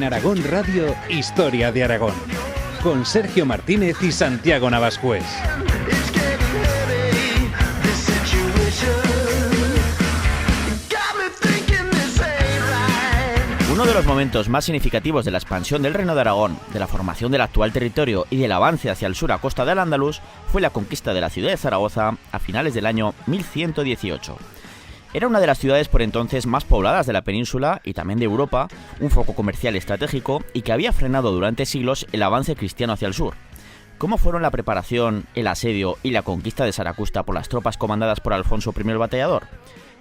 Aragón Radio, Historia de Aragón, con Sergio Martínez y Santiago Navascués. Uno de los momentos más significativos de la expansión del Reino de Aragón, de la formación del actual territorio y del avance hacia el sur a costa del Al-Ándalus fue la conquista de la ciudad de Zaragoza a finales del año 1118. Era una de las ciudades por entonces más pobladas de la península y también de Europa, un foco comercial estratégico y que había frenado durante siglos el avance cristiano hacia el sur. ¿Cómo fueron la preparación, el asedio y la conquista de Saracusta por las tropas comandadas por Alfonso I el Batallador?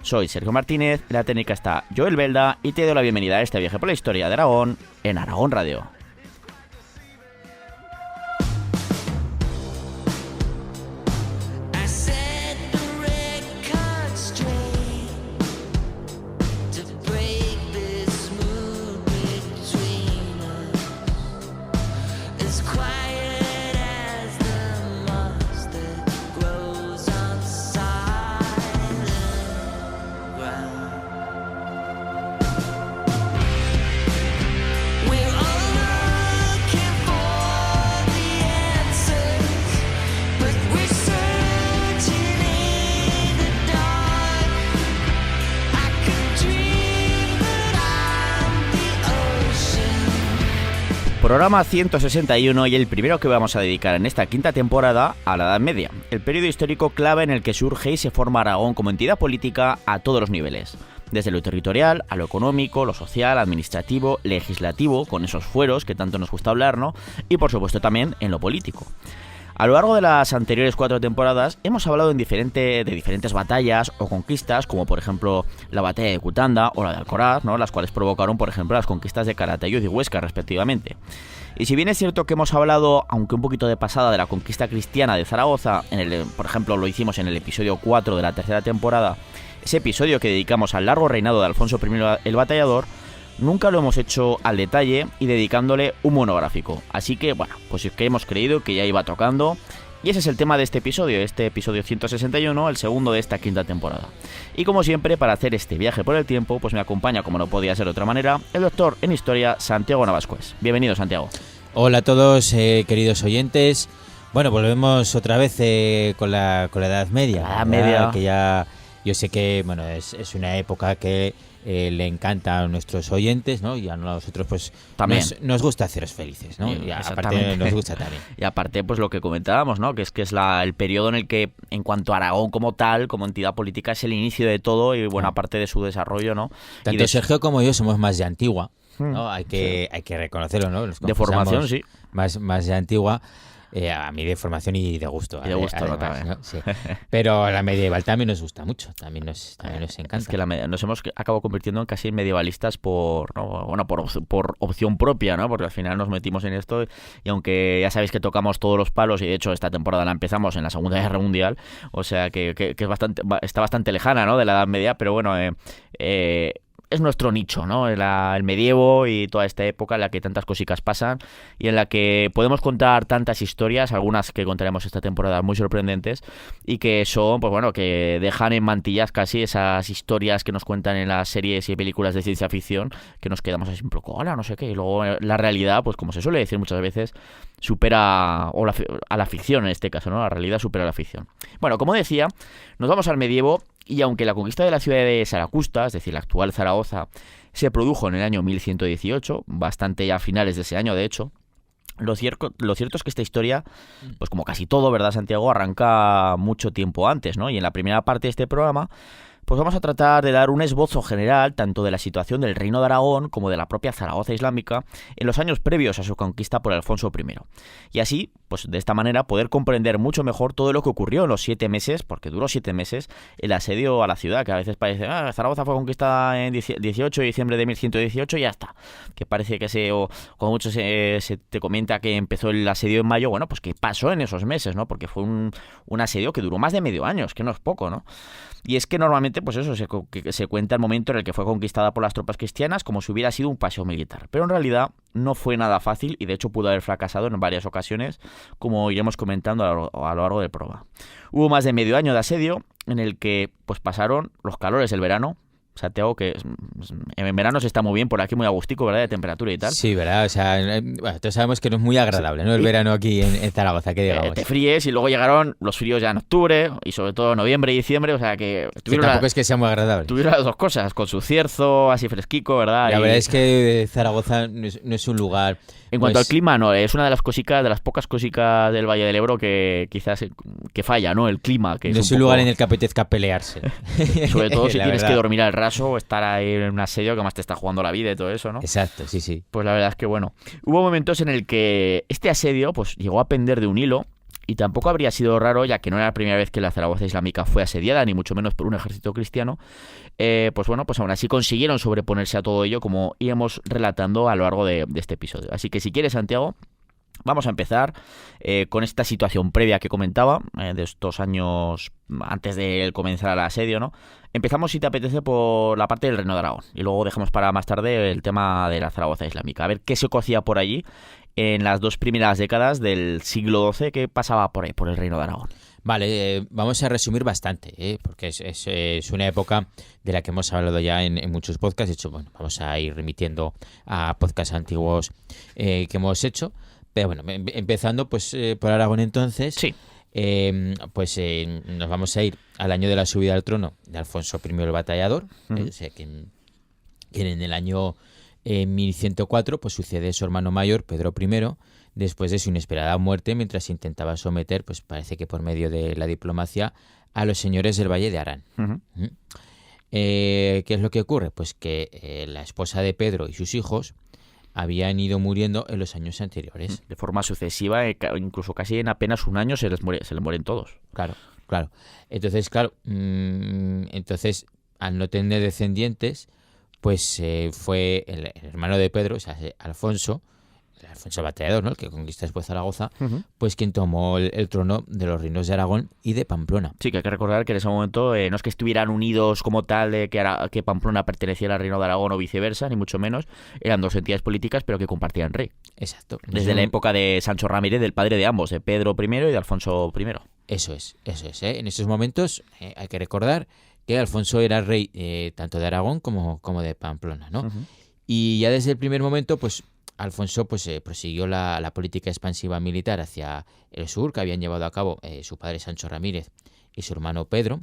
Soy Sergio Martínez, en la técnica está Joel Belda y te doy la bienvenida a este viaje por la historia de Aragón en Aragón Radio. Programa 161 y el primero que vamos a dedicar en esta quinta temporada a la Edad Media, el periodo histórico clave en el que surge y se forma Aragón como entidad política a todos los niveles, desde lo territorial a lo económico, lo social, administrativo, legislativo, con esos fueros que tanto nos gusta hablar, ¿no? Y por supuesto también en lo político. A lo largo de las anteriores 4 temporadas hemos hablado de diferentes batallas o conquistas, como por ejemplo la batalla de Cutanda o la de Alcoraz, ¿no? Las cuales provocaron por ejemplo las conquistas de Calatayud y Huesca respectivamente. Y si bien es cierto que hemos hablado, aunque un poquito de pasada, de la conquista cristiana de Zaragoza, por ejemplo lo hicimos en el episodio 4 de la tercera temporada, ese episodio que dedicamos al largo reinado de Alfonso I el Batallador, nunca lo hemos hecho al detalle y dedicándole un monográfico. Así que, bueno, pues es que hemos creído que ya iba tocando. Y ese es el tema de este episodio 161, el segundo de esta quinta temporada. Y como siempre, para hacer este viaje por el tiempo, pues me acompaña, como no podía ser de otra manera, el doctor en Historia, Santiago Navascués. Bienvenido, Santiago. Hola a todos, queridos oyentes. Bueno, volvemos otra vez con la Edad Media. La Edad Media. Que ya, yo sé que, bueno, es una época que le encanta a nuestros oyentes, ¿no? Y a nosotros pues también nos gusta haceros felices, ¿no? Y aparte nos gusta también. Y aparte pues lo que comentábamos, ¿no? Que es el periodo en el que, en cuanto a Aragón como tal, como entidad política, es el inicio de todo y buena parte de su desarrollo, ¿no? Tanto Sergio como yo somos más de antigua, ¿no? Hay que reconocerlo, ¿no? De formación, sí. Más de antigua. A mí de formación y de gusto. Y de gusto, además, ¿no? Sí. Pero la medieval también nos gusta mucho, también nos encanta. Es que nos hemos acabado convirtiendo en casi medievalistas por opción propia, ¿no? Porque al final nos metimos en esto y aunque ya sabéis que tocamos todos los palos y de hecho esta temporada la empezamos en la Segunda Guerra Mundial, o sea que está bastante lejana, ¿no? De la Edad Media, pero bueno, es nuestro nicho, ¿no? El medievo y toda esta época en la que tantas cositas pasan y en la que podemos contar tantas historias, algunas que contaremos esta temporada muy sorprendentes y que son, pues bueno, que dejan en mantillas casi esas historias que nos cuentan en las series y películas de ciencia ficción, que nos quedamos así un poco, hola, no sé qué, y luego la realidad, pues como se suele decir muchas veces, supera a la ficción en este caso, ¿no? La realidad supera a la ficción. Bueno, como decía, nos vamos al medievo. Y aunque la conquista de la ciudad de Saracusta, es decir, la actual Zaragoza, se produjo en el año 1118, bastante ya a finales de ese año, de hecho, lo cierto es que esta historia, pues como casi todo, ¿verdad, Santiago?, arranca mucho tiempo antes, ¿no? Y en la primera parte de este programa, pues vamos a tratar de dar un esbozo general tanto de la situación del Reino de Aragón como de la propia Zaragoza islámica en los años previos a su conquista por Alfonso I. Y así, pues de esta manera, poder comprender mucho mejor todo lo que ocurrió en los 7 meses, porque duró 7 meses, el asedio a la ciudad, que a veces parece, Zaragoza fue conquistada en 18 de diciembre de 1118 y ya está. Que parece que como mucho se te comenta que empezó el asedio en mayo, bueno, pues que pasó en esos meses, ¿no? Porque fue un asedio que duró más de medio año, es que no es poco, ¿no? Y es que normalmente, pues eso, se cuenta el momento en el que fue conquistada por las tropas cristianas como si hubiera sido un paseo militar. Pero en realidad no fue nada fácil y de hecho pudo haber fracasado en varias ocasiones, como iremos comentando a lo largo del programa. Hubo más de medio año de asedio en el que pues pasaron los calores del verano, Santiago, que en verano se está muy bien por aquí, muy agustico, ¿verdad? De temperatura y tal. Sí, ¿verdad? O sea, bueno, todos sabemos que no es muy agradable, ¿no? El verano aquí en Zaragoza, que digamos. Te fríes y luego llegaron los fríos ya en octubre y sobre todo noviembre y diciembre, o sea que... Tampoco es que sea muy agradable. Tuvieron las dos cosas, con su cierzo, así fresquico, ¿verdad? La verdad es que Zaragoza no es un lugar... En cuanto al clima, no, es una de las cositas, de las pocas cositas del Valle del Ebro que quizás que falla, ¿no? El clima. Que no es un lugar en el que apetezca pelearse. Sobre todo si tienes que dormir al raso o estar ahí en un asedio que más te está jugando la vida y todo eso, ¿no? Exacto, sí. Pues la verdad es que, bueno, hubo momentos en el que este asedio pues llegó a pender de un hilo y tampoco habría sido raro, ya que no era la primera vez que la Zaragoza islámica fue asediada, ni mucho menos por un ejército cristiano. Pues bueno, pues aún así consiguieron sobreponerse a todo ello, como íbamos relatando a lo largo de este episodio. Así que si quieres, Santiago, vamos a empezar con esta situación previa que comentaba, de estos años antes de comenzar el asedio, ¿no? Empezamos, si te apetece, por la parte del Reino de Aragón y luego dejamos para más tarde el tema de la Zaragoza islámica. A ver qué se cocía por allí en las 2 primeras décadas del siglo XII, que pasaba por ahí, por el Reino de Aragón. Vale, vamos a resumir bastante, porque es una época de la que hemos hablado ya en muchos podcasts. De hecho, bueno, vamos a ir remitiendo a podcasts antiguos que hemos hecho. Pero bueno, empezando pues por Aragón entonces, sí. Nos vamos a ir al año de la subida al trono de Alfonso I el Batallador, o sea, que en el año 1104 pues sucede su hermano mayor, Pedro I, después de su inesperada muerte mientras intentaba someter, pues parece que por medio de la diplomacia, a los señores del Valle de Arán. ¿Qué es lo que ocurre? Pues que la esposa de Pedro y sus hijos habían ido muriendo en los años anteriores. De forma sucesiva, incluso casi en apenas un año se les mueren todos. Claro. Entonces, al no tener descendientes, pues fue el hermano de Pedro, o sea, Alfonso el Batallador, ¿no? El que conquista después Zaragoza, pues quien tomó el trono de los reinos de Aragón y de Pamplona. Sí, que hay que recordar que en ese momento no es que estuvieran unidos como tal, que Pamplona perteneciera al reino de Aragón o viceversa, ni mucho menos. Eran 2 entidades políticas, pero que compartían rey. Exacto. Desde la época de Sancho Ramírez, del padre de ambos, de Pedro I y de Alfonso I. Eso es. En esos momentos hay que recordar que Alfonso era rey tanto de Aragón como de Pamplona, ¿no? Y ya desde el primer momento, pues Alfonso prosiguió la política expansiva militar hacia el sur que habían llevado a cabo su padre Sancho Ramírez y su hermano Pedro.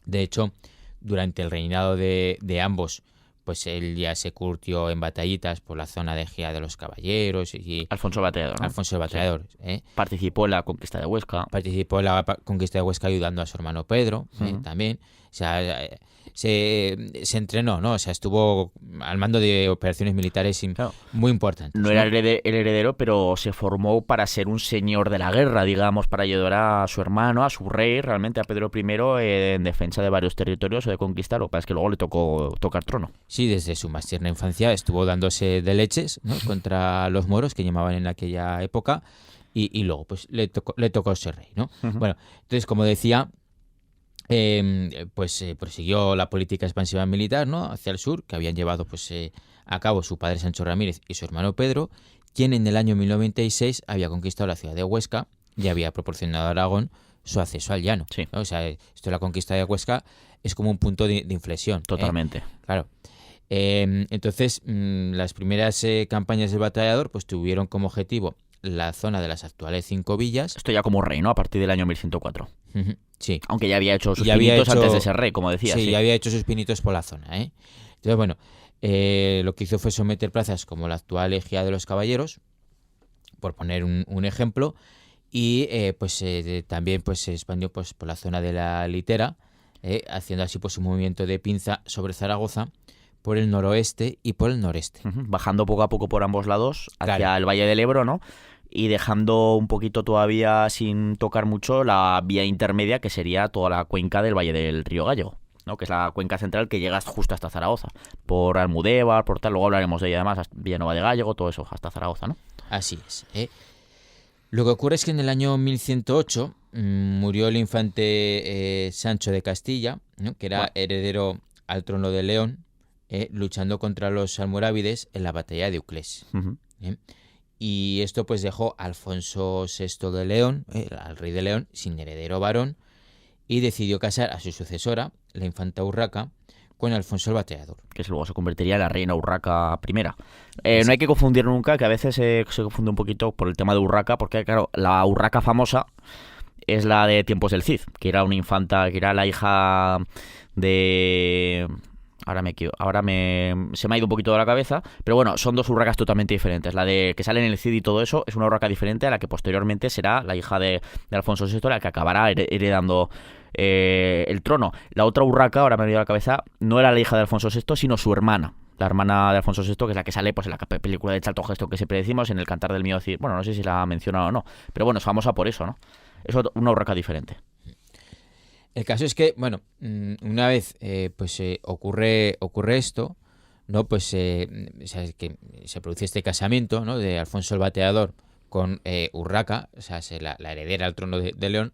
De hecho, durante el reinado de ambos, pues él ya se curtió en batallitas por la zona de Ejea de los Caballeros. Alfonso el Batallador, ¿no? Alfonso el Batallador. Sí. Participó en la conquista de Huesca. Ayudando a su hermano Pedro, también. O sea, se entrenó, ¿no? O sea, estuvo al mando de operaciones militares muy importantes. No era el heredero, pero se formó para ser un señor de la guerra, digamos, para ayudar a su hermano, a su rey, realmente a Pedro I, en defensa de varios territorios o de conquistar. Lo que pasa es que luego le tocó tocar trono. Sí, desde su más tierna infancia estuvo dándose de leches, ¿no? Contra los moros que llamaban en aquella época y luego pues le tocó ser rey, ¿no? Bueno, entonces, como decía, prosiguió la política expansiva militar, ¿no? Hacia el sur, que habían llevado a cabo su padre Sancho Ramírez y su hermano Pedro, quien en el año 1096 había conquistado la ciudad de Huesca y había proporcionado a Aragón su acceso al llano. Sí. ¿no? O sea, esto de la conquista de Huesca es como un punto de inflexión. Totalmente. Claro. Entonces, las primeras campañas del Batallador pues tuvieron como objetivo la zona de las actuales 5 villas. Esto ya como rey, ¿no? A partir del año 1104. Sí. Aunque ya había hecho sus pinitos antes de ser rey, como decía. Sí, ya había hecho sus pinitos por la zona, ¿eh? Entonces, bueno, lo que hizo fue someter plazas como la actual Ejea de los Caballeros, por poner un ejemplo, y también se expandió por la zona de la Litera, haciendo así un movimiento de pinza sobre Zaragoza por el noroeste y por el noreste. Bajando poco a poco por ambos lados hacia el Valle del Ebro, ¿no? Y dejando un poquito todavía sin tocar mucho la vía intermedia, que sería toda la cuenca del Valle del Río Gallego, ¿no? Que es la cuenca central que llega justo hasta Zaragoza. Por Almudévar, por tal, luego hablaremos de ella además, Villanueva de Gállego, todo eso, hasta Zaragoza, ¿no? Así es. Lo que ocurre es que en el año 1108 murió el infante Sancho de Castilla, ¿no? Que era heredero al trono de León, luchando contra los almorávides en la batalla de Uclés. Y esto pues dejó a Alfonso VI de León, al rey de León, sin heredero varón, y decidió casar a su sucesora, la infanta Urraca, con Alfonso el Bateador. Que luego se convertiría en la reina Urraca I. No hay que confundir nunca, que a veces se confunde un poquito por el tema de Urraca, porque claro, la Urraca famosa es la de Tiempos del Cid, que era una infanta, que era la hija de... se me ha ido un poquito de la cabeza, pero bueno, son dos urracas totalmente diferentes. La de que sale en el Cid y todo eso es una urraca diferente a la que posteriormente será la hija de Alfonso VI, la que acabará heredando el trono. La otra urraca, ahora me ha venido a la cabeza, no era la hija de Alfonso VI, sino su hermana. La hermana de Alfonso VI, que es la que sale pues en la película de Charlton Heston que siempre decimos, en El Cantar del Miedo Cid. Bueno, no sé si la ha mencionado o no, pero bueno, es famosa por eso, ¿no? Es una urraca diferente. El caso es que, bueno, una vez ocurre esto, ¿no? Pues que se produce este casamiento, ¿no? De Alfonso el Bateador con Urraca, o sea, la heredera al trono de León,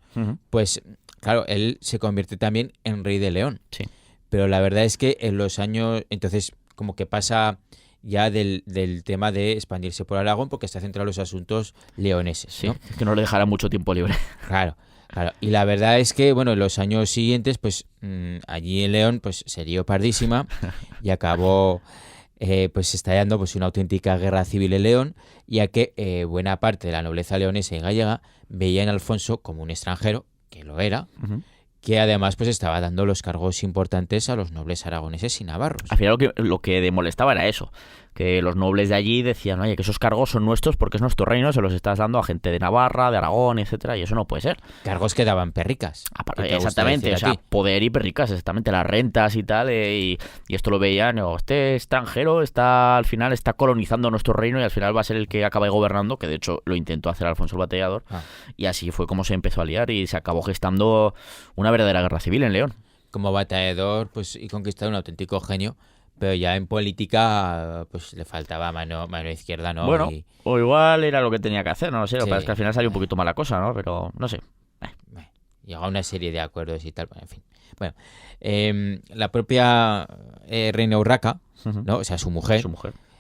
pues claro, él se convierte también en rey de León. Sí. Pero la verdad es que en los años, entonces como que pasa ya del tema de expandirse por Aragón porque está centrado en los asuntos leoneses, ¿no? Sí, es que no le dejará mucho tiempo libre. Claro. Y la verdad es que, bueno, en los años siguientes, pues allí en León, pues se lió pardísima y acabó pues estallando pues una auténtica guerra civil en León, ya que buena parte de la nobleza leonesa y gallega veía en Alfonso como un extranjero, que lo era, que además pues estaba dando los cargos importantes a los nobles aragoneses y navarros. Al final lo que le molestaba era eso, que los nobles de allí decían, oye, que esos cargos son nuestros porque es nuestro reino, se los estás dando a gente de Navarra, de Aragón, etcétera, y eso no puede ser. Cargos que daban perricas. Exactamente, o sea, poder y perricas, exactamente, las rentas y tal, y esto lo veían, este extranjero al final está colonizando nuestro reino y al final va a ser el que acabe gobernando, que de hecho lo intentó hacer Alfonso el Bateador, y así fue como se empezó a liar y se acabó gestando una verdadera guerra civil en León. Como bateador, pues, y conquistado un auténtico genio, pero ya en política pues le faltaba mano izquierda, ¿no? Bueno, o igual era lo que tenía que hacer, no lo sé, lo que pasa es que al final salió un poquito mala cosa, ¿no? Pero no sé. Llegó a una serie de acuerdos y tal, en fin. Bueno, la propia reina Urraca, ¿no? O sea, su mujer,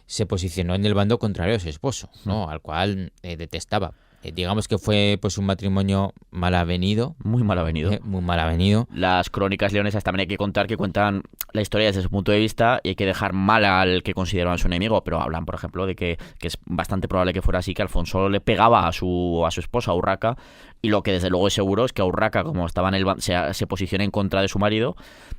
se posicionó en el bando contrario a su esposo, ¿no? Al cual detestaba. Digamos que fue pues un matrimonio mal avenido. Muy mal avenido. Muy mal avenido. Las crónicas leonesas también hay que contar que cuentan la historia desde su punto de vista y hay que dejar mal al que consideraban su enemigo, pero hablan, por ejemplo, de que es bastante probable que fuera así, que Alfonso le pegaba a su esposa, a Urraca, y lo que desde luego es seguro es que a Urraca, como estaba en se posiciona en contra de su marido,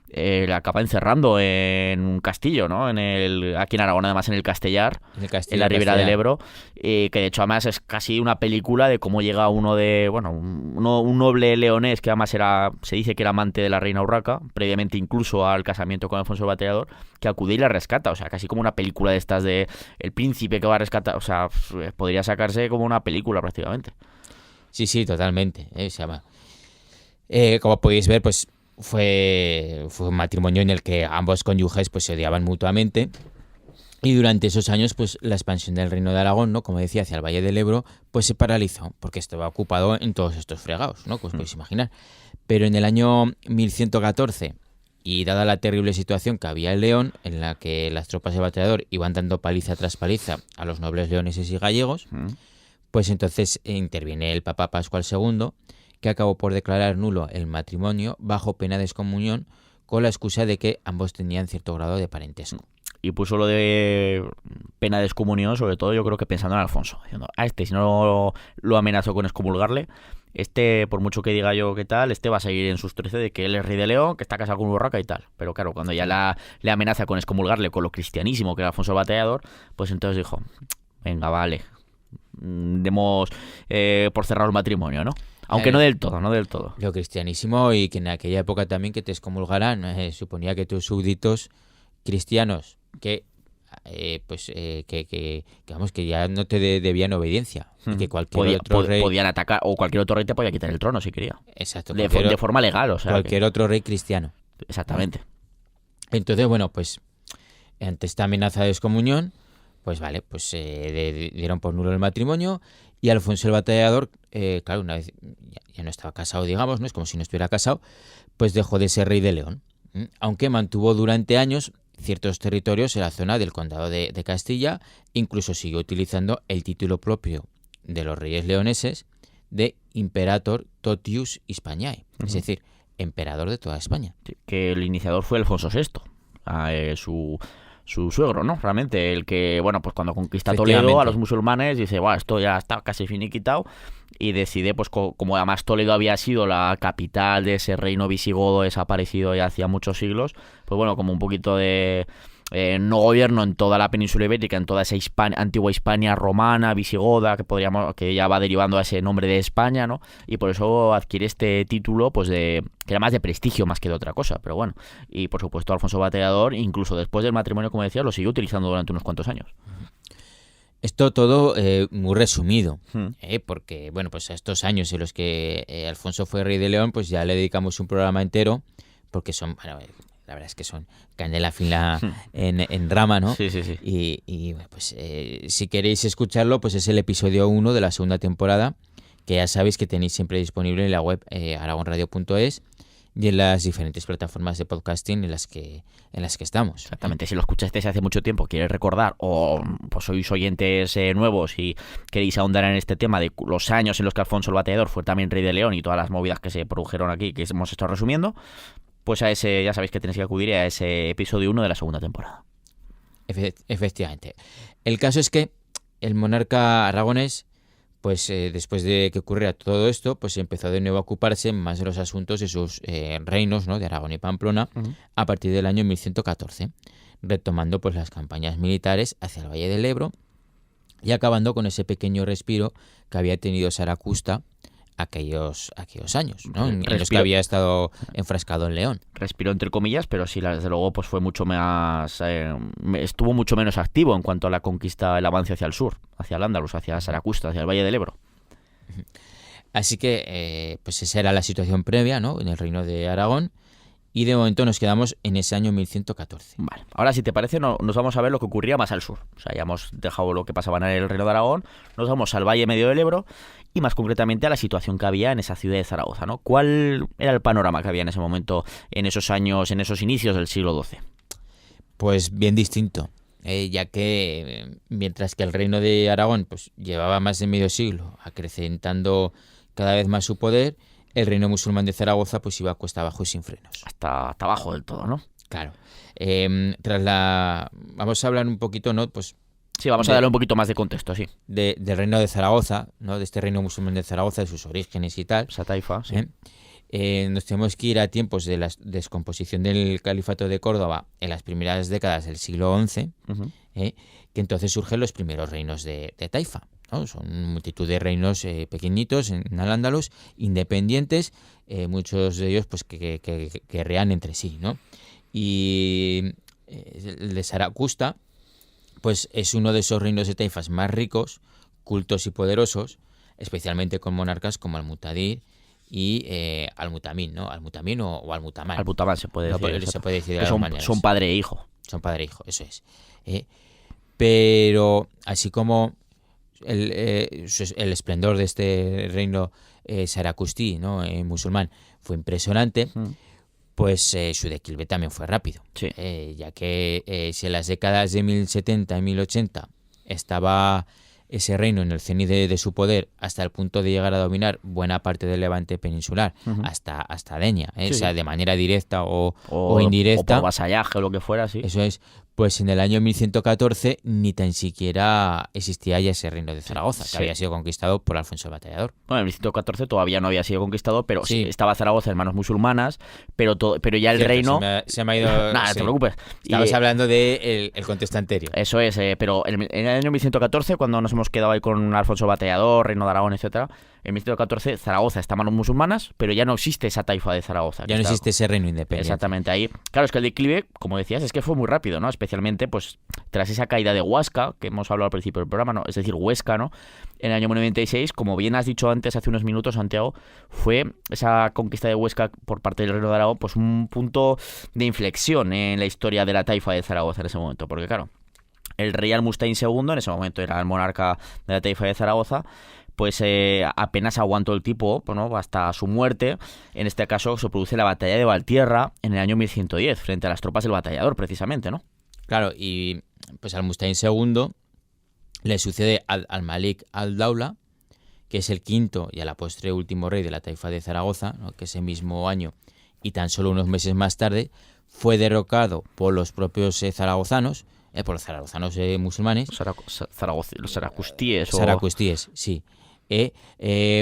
la acaba encerrando en un castillo, ¿no? Aquí en Aragón, además, en el Castellar, en la ribera del Ebro, que de hecho además es casi una película de cómo llega un noble leonés que además se dice que era amante de la reina Urraca, previamente incluso al casamiento con Alfonso el Bateador, que acude y la rescata, o sea, casi como una película de estas de el príncipe que va a rescatar, o sea, podría sacarse como una película prácticamente. Sí, totalmente. Se llama. Como podéis ver, pues fue un matrimonio en el que ambos cónyuges pues se odiaban mutuamente, y durante esos años pues la expansión del reino de Aragón, ¿no? Como decía, hacia el Valle del Ebro, pues se paralizó porque estaba ocupado en todos estos fregados, ¿no? Pues podéis imaginar. Pero en el año 1114, y dada la terrible situación que había en León, en la que las tropas de Bateador iban dando paliza tras paliza a los nobles leoneses y gallegos, pues entonces interviene el Papa Pascual II, que acabó por declarar nulo el matrimonio bajo pena de excomunión, con la excusa de que ambos tenían cierto grado de parentesco. Y puso lo de pena de excomunión, sobre todo yo creo que pensando en Alfonso, diciendo, si no lo amenazó con excomulgarle, por mucho que diga yo qué tal, va a seguir en sus 13 de que él es rey de León, que está casado con Urraca y tal. Pero claro, cuando ya le amenaza con excomulgarle con lo cristianísimo que era Alfonso el Bateador, pues entonces dijo, venga, vale, demos por cerrar el matrimonio, ¿no? Aunque no del todo. Lo cristianísimo, y que en aquella época también que te excomulgaran, suponía que tus súbditos cristianos que vamos, que ya no te debían obediencia, y que cualquier otro rey podían atacar, o cualquier otro rey te podía quitar el trono si quería. Exacto. De forma legal, o sea. Cualquier otro rey cristiano. Exactamente. Entonces, bueno, pues ante esta amenaza de excomunión, pues vale, pues dieron por nulo el matrimonio, y Alfonso el Bateador, claro, una vez ya no estaba casado, digamos, no es como si no estuviera casado, pues dejó de ser rey de León, aunque mantuvo durante años ciertos territorios en la zona del condado de Castilla, incluso siguió utilizando el título propio de los reyes leoneses de Imperator Totius Hispaniae, es decir, emperador de toda España. Sí, que el iniciador fue Alfonso VI. su suegro, ¿no? Realmente, el que, bueno, pues cuando conquista Toledo Efectivamente. a los musulmanes, dice, bueno, esto ya está casi finiquitado, y decide, pues como además Toledo había sido la capital de ese reino visigodo desaparecido ya hacía muchos siglos, pues bueno, como un poquito de no gobierno en toda la península ibérica, en toda esa antigua Hispania romana, visigoda, que ya va derivando a ese nombre de España, ¿no? Y por eso adquiere este título, pues que era más de prestigio más que de otra cosa, pero bueno. Y por supuesto Alfonso Bateador, incluso después del matrimonio, como decía, lo siguió utilizando durante unos cuantos años. Esto todo muy resumido, Hmm. porque bueno, pues a estos años en los que Alfonso fue rey de León, pues ya le dedicamos un programa entero, porque son, bueno, la verdad es que son candela fina en rama, ¿no? Sí, sí, sí. Y bueno, pues si queréis escucharlo, pues es el episodio 1 de la segunda temporada, que ya sabéis que tenéis siempre disponible en la web aragonradio.es y en las diferentes plataformas de podcasting en las que estamos. Exactamente, si lo escuchasteis hace mucho tiempo, queréis recordar, o pues sois oyentes nuevos y queréis ahondar en este tema de los años en los que Alfonso el Bateador fue también rey de León y todas las movidas que se produjeron aquí, que hemos estado resumiendo, pues a ese, ya sabéis que tenéis que acudir a ese episodio 1 de la segunda temporada. Efectivamente. El caso es que el monarca aragonés, pues después de que ocurriera todo esto, pues empezó de nuevo a ocuparse más de los asuntos de sus reinos, ¿no? De Aragón y Pamplona, a partir del año 1114, retomando pues las campañas militares hacia el Valle del Ebro y acabando con ese pequeño respiro que había tenido Saracusta aquellos años, ¿no? En los que había estado enfrascado en León. Respiró entre comillas, pero sí, desde luego pues fue mucho más estuvo mucho menos activo en cuanto a la conquista, el avance hacia el sur, hacia el Andalus, hacia Saracusta, hacia el Valle del Ebro. Así que pues esa era la situación previa, ¿no? En el reino de Aragón. Y de momento nos quedamos en ese año 1114. Vale, ahora si te parece nos vamos a ver lo que ocurría más al sur. O sea, ya hemos dejado lo que pasaba en el reino de Aragón, nos vamos al Valle Medio del Ebro y más concretamente a la situación que había en esa ciudad de Zaragoza, ¿no? ¿Cuál era el panorama que había en ese momento, en esos años, en esos inicios del siglo XII? Pues bien distinto, ya que mientras que el reino de Aragón pues llevaba más de medio siglo acrecentando cada vez más su poder, el reino musulmán de Zaragoza pues iba cuesta abajo y sin frenos. Hasta abajo del todo, ¿no? Claro. Vamos a hablar un poquito, ¿no? Pues sí, vamos a darle un poquito más de contexto, sí. Del reino de Zaragoza, ¿no? De este reino musulmán de Zaragoza, de sus orígenes y tal. Esa taifa, sí. Nos tenemos que ir a tiempos de la descomposición del califato de Córdoba en las primeras décadas del siglo XI, que entonces surgen los primeros reinos de taifa, ¿no? Son multitud de reinos pequeñitos en Al-Ándalus, independientes, muchos de ellos pues que guerrean entre sí, ¿no? Y el de Saracusta pues es uno de esos reinos de taifas más ricos, cultos y poderosos, especialmente con monarcas como Al-Mutadir y Al-Mutamín, ¿no? Al-Mutamín o Al-Mutamán. Al-Mutamán se puede decir. Se puede decir de son, maneras. Son padre e hijo. Son padre e hijo, eso es. Pero así como el esplendor de este reino saracustí, ¿no? Musulmán, fue impresionante, pues su declive también fue rápido. Sí. Ya que si en las décadas de 1070 y 1080 estaba ese reino en el cenit de su poder hasta el punto de llegar a dominar buena parte del Levante peninsular, hasta Denia, Sí, o sea, sí. de manera directa o indirecta. O por vasallaje o lo que fuera, sí. Eso es. Pues en el año 1114 ni tan siquiera existía ya ese reino de Zaragoza, Sí. que había sido conquistado por Alfonso el Batallador. Bueno, en 1114 todavía no había sido conquistado, pero Sí. estaba Zaragoza en manos musulmanas, pero ya el Cierto, reino... se me ha ido... Nada, no sí. te preocupes. Estabas Y- hablando del el contexto anterior. Eso es, pero en el año 1114, cuando nos hemos quedado ahí con Alfonso Bateador, Reino de Aragón, etcétera, en 1114 Zaragoza está en manos musulmanas, pero ya no existe esa taifa de Zaragoza. Ya no existe ese reino independiente. Exactamente, ahí. Claro, es que el declive, como decías, es que fue muy rápido, ¿no? Especialmente, pues, tras esa caída de Huasca, que hemos hablado al principio del programa, ¿no? Es decir, Huesca, ¿no? En el año 96, como bien has dicho antes, hace unos minutos, Santiago, fue esa conquista de Huesca por parte del Reino de Aragón, pues un punto de inflexión en la historia de la taifa de Zaragoza en ese momento, porque claro, el rey Al-Mustaín II, en ese momento era el monarca de la taifa de Zaragoza, pues apenas aguantó el tipo, ¿no? Hasta su muerte. En este caso se produce la batalla de Valtierra en el año 1110, frente a las tropas del batallador, precisamente, ¿no? Claro, y pues Al-Mustaín II le sucede al-Malik al-Daula, que es el quinto y a la postre último rey de la taifa de Zaragoza, ¿no? Que ese mismo año y tan solo unos meses más tarde fue derrocado por los propios zaragozanos, por los zaragozanos musulmanes. Los saracustíes. Saracustíes, sí.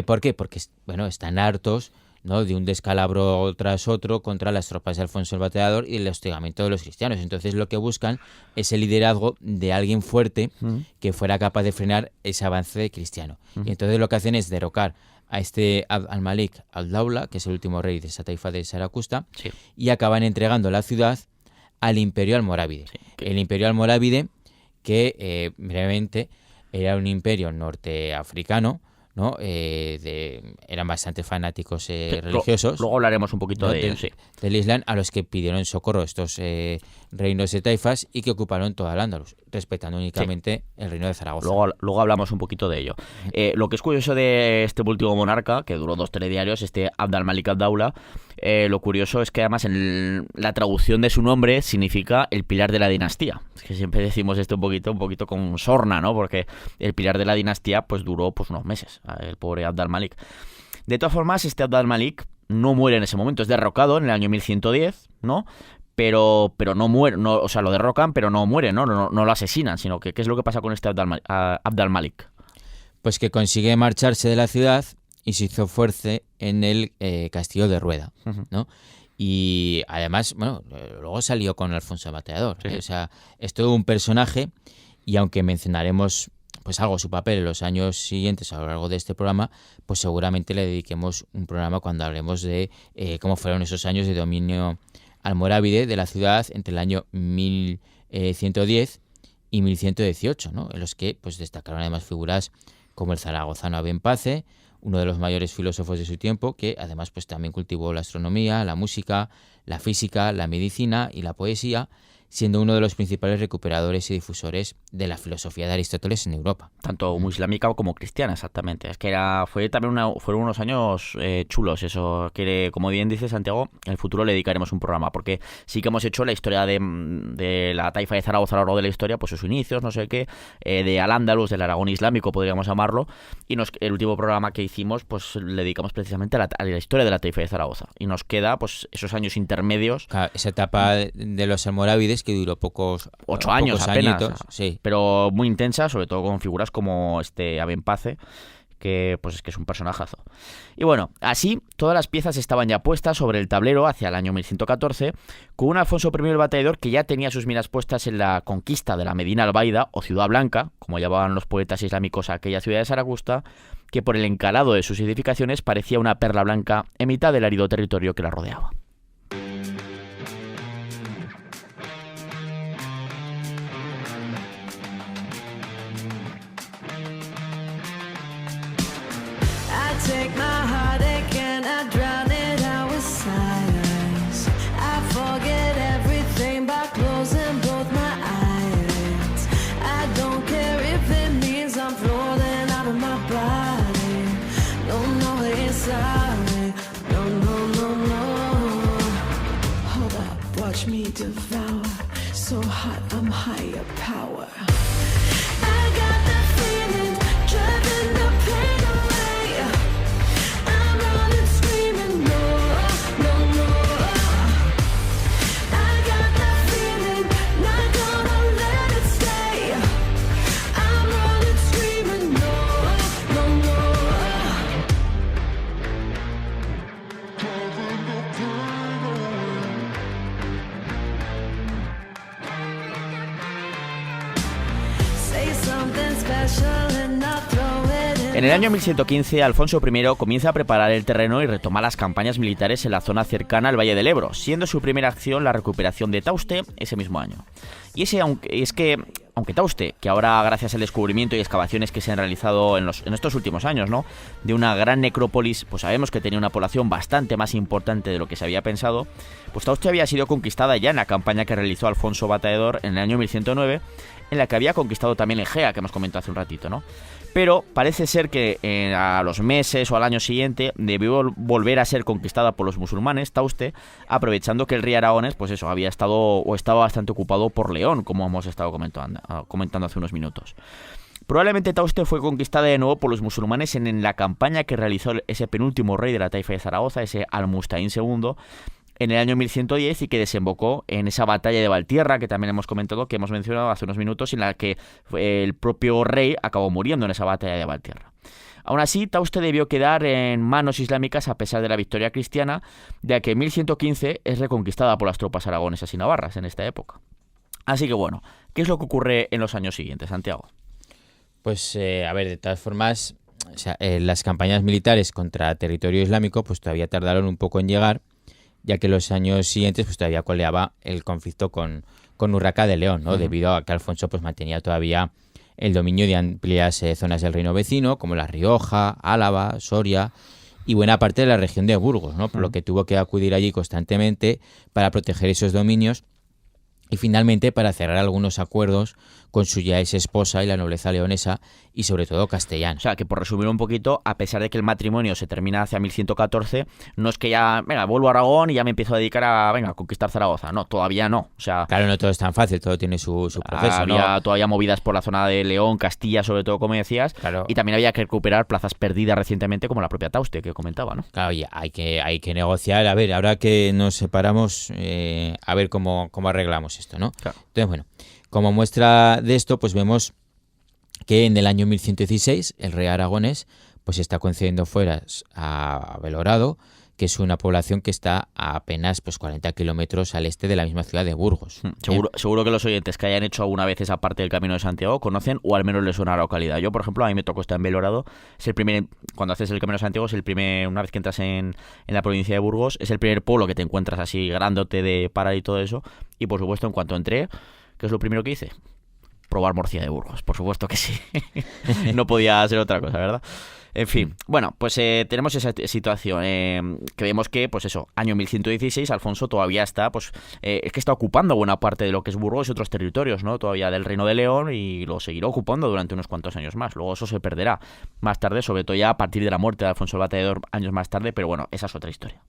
¿Por qué? Porque están hartos, ¿no?, de un descalabro tras otro contra las tropas de Alfonso el Bateador y el hostigamiento de los cristianos. Entonces lo que buscan es el liderazgo de alguien fuerte que fuera capaz de frenar ese avance cristiano. Y entonces lo que hacen es derrocar a este Abd al-Malik al-Daula, que es el último rey de esa taifa de Saracusta, Sí. y acaban entregando la ciudad al Imperio Almorávide. Sí. El Imperio Almorávide, que brevemente era un imperio norteafricano, ¿no? Eran bastante fanáticos religiosos. Luego hablaremos un poquito, ¿no?, de ellos, sí. Del Islam, a los que pidieron socorro estos reinos de taifas y que ocuparon toda Al-Ándalus, respetando únicamente el reino de Zaragoza. Luego hablamos un poquito de ello. Lo que es curioso de este último monarca, que duró 2 telediarios, este Abd al-Malik al-Daula, lo curioso es que además en la traducción de su nombre significa el pilar de la dinastía. Es que siempre decimos esto un poquito con sorna, ¿no? Porque el pilar de la dinastía pues duró pues unos meses, el pobre Abd al-Malik. De todas formas, este Abd al-Malik no muere en ese momento, es derrocado en el año 1110, ¿no? Pero no muere, no, o sea, lo derrocan, pero no muere, ¿no? No lo asesinan, sino que ¿qué es lo que pasa con este Abd al-Malik? Pues que consigue marcharse de la ciudad y se hizo fuerte en el castillo de Rueda, ¿no? Y además, luego salió con Alfonso el Bateador. Sí. O sea, es todo un personaje, y aunque mencionaremos pues algo su papel en los años siguientes a lo largo de este programa, pues seguramente le dediquemos un programa cuando hablemos de cómo fueron esos años de dominio almorávide de la ciudad entre el año 1110 y 1118, ¿no? En los que pues destacaron además figuras como el zaragozano Abenpace, uno de los mayores filósofos de su tiempo, que además pues también cultivó la astronomía, la música, la física, la medicina y la poesía, siendo uno de los principales recuperadores y difusores de la filosofía de Aristóteles en Europa. Tanto islámica como cristiana, exactamente. Es que fueron unos años chulos, eso que, como bien dice Santiago, en el futuro le dedicaremos un programa, porque sí que hemos hecho la historia de la taifa de Zaragoza a lo largo de la historia, pues sus inicios, no sé qué, de Al-Ándalus, del Aragón islámico, podríamos llamarlo, y el último programa que hicimos, pues le dedicamos precisamente a la historia de la taifa de Zaragoza, y nos queda pues esos años intermedios. Claro, esa etapa de los almorávides que duró 8 años apenas, añitos, sí. Pero muy intensa, sobre todo con figuras como este Abenpace, que pues es que es un personajazo. Y bueno, así todas las piezas estaban ya puestas sobre el tablero hacia el año 1114, con un Alfonso I el Bateador que ya tenía sus miras puestas en la conquista de la Medina Albaida, o Ciudad Blanca, como llamaban los poetas islámicos a aquella ciudad de Saracusta, que por el encalado de sus edificaciones parecía una perla blanca en mitad del árido territorio que la rodeaba. Take my heartache and I drown it out with silence. I forget everything by closing both my eyelids. I don't care if it means I'm floating out of my body. No, it's sorry. No. Hold up, watch me devour. So hot, I'm higher power. I got that feeling, driving the pain away. I'm running, screaming, no. I got that feeling, not gonna let it stay. I'm running, screaming, no. Say something special and I'll throw it in. En el año 1115, Alfonso I comienza a preparar el terreno y retoma las campañas militares en la zona cercana al Valle del Ebro, siendo su primera acción la recuperación de Tauste ese mismo año. Y aunque Tauste, que ahora gracias al descubrimiento y excavaciones que se han realizado en estos últimos años, ¿no?, de una gran necrópolis, pues sabemos que tenía una población bastante más importante de lo que se había pensado, pues Tauste había sido conquistada ya en la campaña que realizó Alfonso Bateador en el año 1109, en la que había conquistado también Egea, que hemos comentado hace un ratito, ¿no? Pero parece ser que a los meses o al año siguiente debió volver a ser conquistada por los musulmanes, Tauste, aprovechando que el rey Aragones, pues eso, había estado o estaba bastante ocupado por León, como hemos estado comentando hace unos minutos. Probablemente Tauste fue conquistada de nuevo por los musulmanes en la campaña que realizó ese penúltimo rey de la taifa de Zaragoza, ese Al-Mustaín II, en el año 1110 y que desembocó en esa batalla de Valtierra, que también hemos comentado, que hemos mencionado hace unos minutos, en la que el propio rey acabó muriendo en esa batalla de Valtierra. Aún así, Tauste debió quedar en manos islámicas a pesar de la victoria cristiana, ya que en 1115 es reconquistada por las tropas aragonesas y navarras en esta época. Así que bueno, ¿qué es lo que ocurre en los años siguientes, Santiago? Pues, a ver, de todas formas, o sea, las campañas militares contra territorio islámico pues todavía tardaron un poco en llegar, ya que los años siguientes pues todavía coleaba el conflicto con Urraca de León, ¿no? Debido a que Alfonso pues mantenía todavía el dominio de amplias zonas del reino vecino, como La Rioja, Álava, Soria y buena parte de la región de Burgos, ¿no? Por lo que tuvo que acudir allí constantemente para proteger esos dominios y finalmente para cerrar algunos acuerdos con su ya ex esposa y la nobleza leonesa y sobre todo castellana. O sea, que por resumir un poquito, a pesar de que el matrimonio se termina hacia 1114, no es que ya, venga, vuelvo a Aragón y ya me empiezo a dedicar a conquistar Zaragoza. No, todavía no. O sea, claro, no todo es tan fácil, todo tiene su proceso. Había ¿no? todavía movidas por la zona de León, Castilla, sobre todo, como decías. Claro. Y también había que recuperar plazas perdidas recientemente, como la propia Tauste, que comentaba, ¿no? Claro, y hay que negociar. A ver, ahora que nos separamos, a ver cómo arreglamos esto, ¿no? Claro. Entonces, bueno, como muestra de esto, pues vemos que en el año 1116 el rey aragonés pues está concediendo fueras a Belorado, que es una población que está a apenas pues 40 kilómetros al este de la misma ciudad de Burgos. Seguro que los oyentes que hayan hecho alguna vez esa parte del Camino de Santiago conocen o al menos les suena la localidad. Yo, por ejemplo, a mí me tocó estar en Belorado. Es el primer, cuando haces el Camino de Santiago, es el primer, una vez que entras en la provincia de Burgos, es el primer pueblo que te encuentras así grandote de parar y todo eso. Y por supuesto, en cuanto entré, ¿qué es lo primero que hice? Probar morcilla de Burgos, por supuesto que sí. No podía ser otra cosa, ¿verdad? En fin, bueno, pues tenemos esa situación que vemos que, pues eso, año 1116, Alfonso todavía está, pues es que está ocupando buena parte de lo que es Burgos y otros territorios, ¿no? Todavía del Reino de León y lo seguirá ocupando durante unos cuantos años más. Luego eso se perderá más tarde, sobre todo ya a partir de la muerte de Alfonso el Batallador años más tarde, pero bueno, esa es otra historia.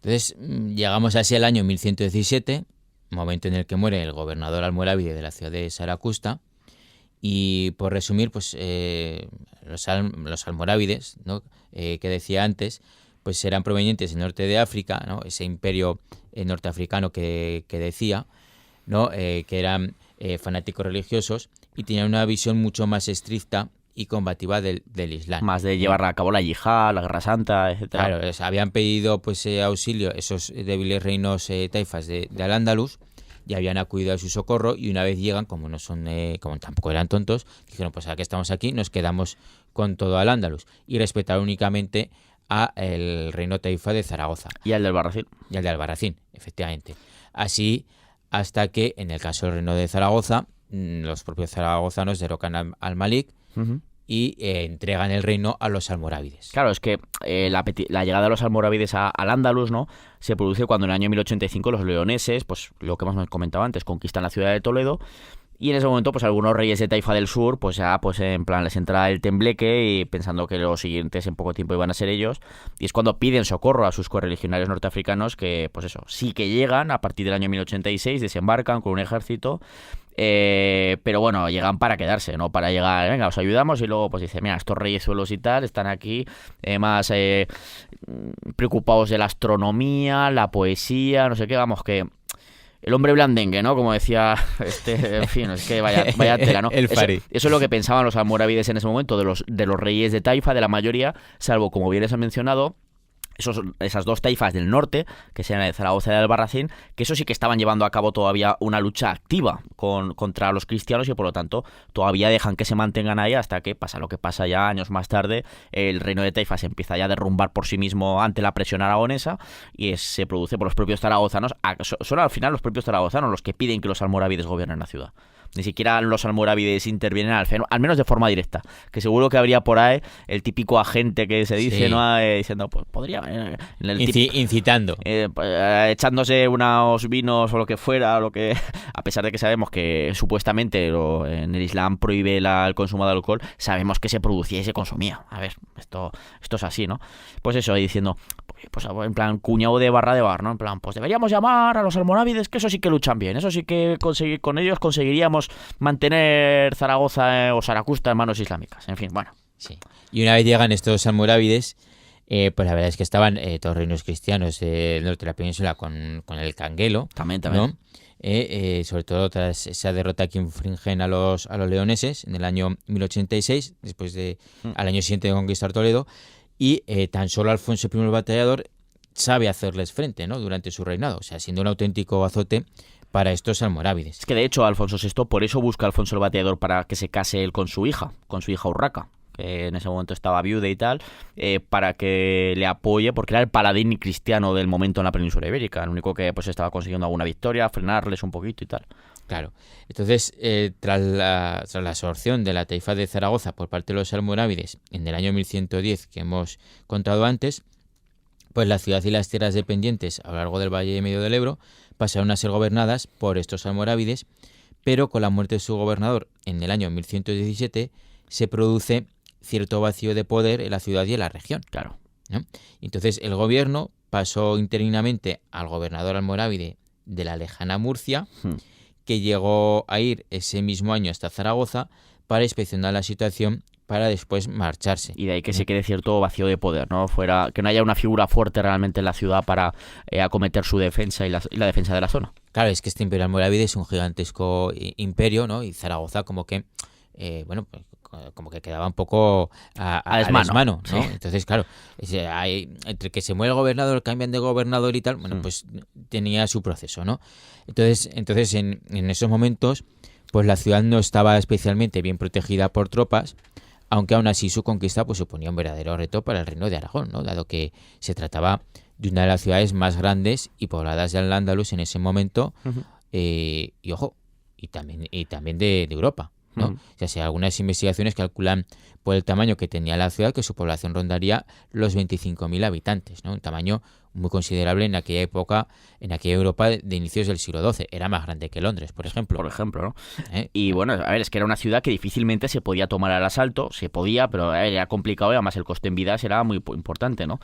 Entonces, llegamos así al año 1117, momento en el que muere el gobernador almorávide de la ciudad de Saracusta. Y por resumir, pues los almorávides, ¿no? Que decía antes, pues eran provenientes del norte de África, ¿no? Ese imperio norteafricano que decía, ¿no? Que eran fanáticos religiosos y tenían una visión mucho más estricta y combativa del Islam. Más de llevar a cabo la yihad, la Guerra Santa, etcétera. Claro, habían pedido pues auxilio esos débiles reinos taifas de Al-Ándalus y habían acudido a su socorro y una vez llegan, como no son, como tampoco eran tontos, dijeron pues ahora que estamos aquí nos quedamos con todo Al-Ándalus y respetaron únicamente a el reino taifa de Zaragoza. Y al del Albarracín. Y al de Albarracín, efectivamente. Así hasta que en el caso del reino de Zaragoza, los propios zaragozanos derrocan al Malik y entregan el reino a los almorávides. Claro, es que la llegada de los almorávides al Andalus, ¿no?, se produce cuando en el año 1085 los leoneses, pues lo que hemos comentado antes, conquistan la ciudad de Toledo. Y en ese momento, pues algunos reyes de Taifa del Sur, pues ya, pues en plan, les entra el tembleque y pensando que los siguientes en poco tiempo iban a ser ellos. Y es cuando piden socorro a sus correligionarios norteafricanos que, pues eso, sí que llegan a partir del año 1086, desembarcan con un ejército. Pero bueno, llegan para quedarse, no para llegar, venga, os ayudamos y luego pues dice, mira, estos reyesuelos y tal están aquí más preocupados de la astronomía, la poesía, no sé qué, vamos, que el hombre blandengue, ¿no? Como decía, en fin, es que vaya tela, ¿no? Eso es lo que pensaban los almorávides en ese momento de los reyes de Taifa, de la mayoría, salvo, como bien les he mencionado, esas dos taifas del norte, que sean de Zaragoza y de Albarracín, que eso sí que estaban llevando a cabo todavía una lucha activa contra los cristianos y por lo tanto todavía dejan que se mantengan ahí hasta que pasa lo que pasa ya años más tarde. El reino de Taifa se empieza ya a derrumbar por sí mismo ante la presión aragonesa y se produce por los propios zaragozanos. Son al final los propios zaragozanos los que piden que los almorávides gobiernen la ciudad. Ni siquiera los almorávides intervienen al menos de forma directa. Que seguro que habría por ahí el típico agente que se dice, sí, ¿no? Diciendo, pues podría... incitando. Echándose unos vinos o lo que fuera, a pesar de que sabemos que supuestamente en el Islam prohíbe el consumo de alcohol, sabemos que se producía y se consumía. A ver, esto es así, ¿no? Pues eso, ahí diciendo... Pues en plan cuñado de barra de bar, ¿no? En plan, pues deberíamos llamar a los almorávides, que eso sí que luchan bien, eso sí que con ellos conseguiríamos mantener Zaragoza o Saracusta en manos islámicas. En fin, bueno. Sí. Y una vez llegan estos almorávides, pues la verdad es que estaban todos los reinos cristianos del norte de la península con el canguelo, También. ¿no? Sobre todo tras esa derrota que infringen a los leoneses en el año 1086, después de al año siguiente de conquistar Toledo, y tan solo Alfonso I el Batallador sabe hacerles frente, ¿no? Durante su reinado, o sea, siendo un auténtico azote para estos almorávides. Es que de hecho Alfonso VI por eso busca a Alfonso el Bateador para que se case él con su hija Urraca, que en ese momento estaba viuda y tal, para que le apoye, porque era el paladín cristiano del momento en la península ibérica, el único que pues estaba consiguiendo alguna victoria, frenarles un poquito y tal. Claro. Entonces, tras la absorción de la taifa de Zaragoza por parte de los almorávides en el año 1110, que hemos contado antes, pues la ciudad y las tierras dependientes a lo largo del Valle Medio del Ebro pasaron a ser gobernadas por estos almorávides, pero con la muerte de su gobernador en el año 1117 se produce cierto vacío de poder en la ciudad y en la región. Claro. ¿No? Entonces el gobierno pasó interinamente al gobernador almorávide de la lejana Murcia, que llegó a ir ese mismo año hasta Zaragoza para inspeccionar la situación para después marcharse. Y de ahí que se quede cierto vacío de poder, ¿no? Que no haya una figura fuerte realmente en la ciudad para acometer su defensa y la defensa de la zona. Claro, es que este imperio almorávide es un gigantesco imperio, ¿no? Y Zaragoza como que, pues, como que quedaba un poco a desmano, ¿no? Sí. Entonces, claro, entre que se muere el gobernador, cambian de gobernador y tal, bueno, pues tenía su proceso, ¿no? Entonces en esos momentos, pues la ciudad no estaba especialmente bien protegida por tropas, aunque aún así su conquista pues suponía un verdadero reto para el reino de Aragón, ¿no? Dado que se trataba de una de las ciudades más grandes y pobladas del Al-Ándalus en ese momento, y ojo, y también de Europa, ¿no? O sea, algunas investigaciones calculan por el tamaño que tenía la ciudad que su población rondaría los 25.000 habitantes, ¿no? Un tamaño muy considerable en aquella época, en aquella Europa de inicios del siglo XII. Era más grande que Londres, por ejemplo. ¿no? Y bueno, a ver, es que era una ciudad que difícilmente se podía tomar al asalto, se podía, pero era complicado y además el coste en vidas era muy importante, ¿no?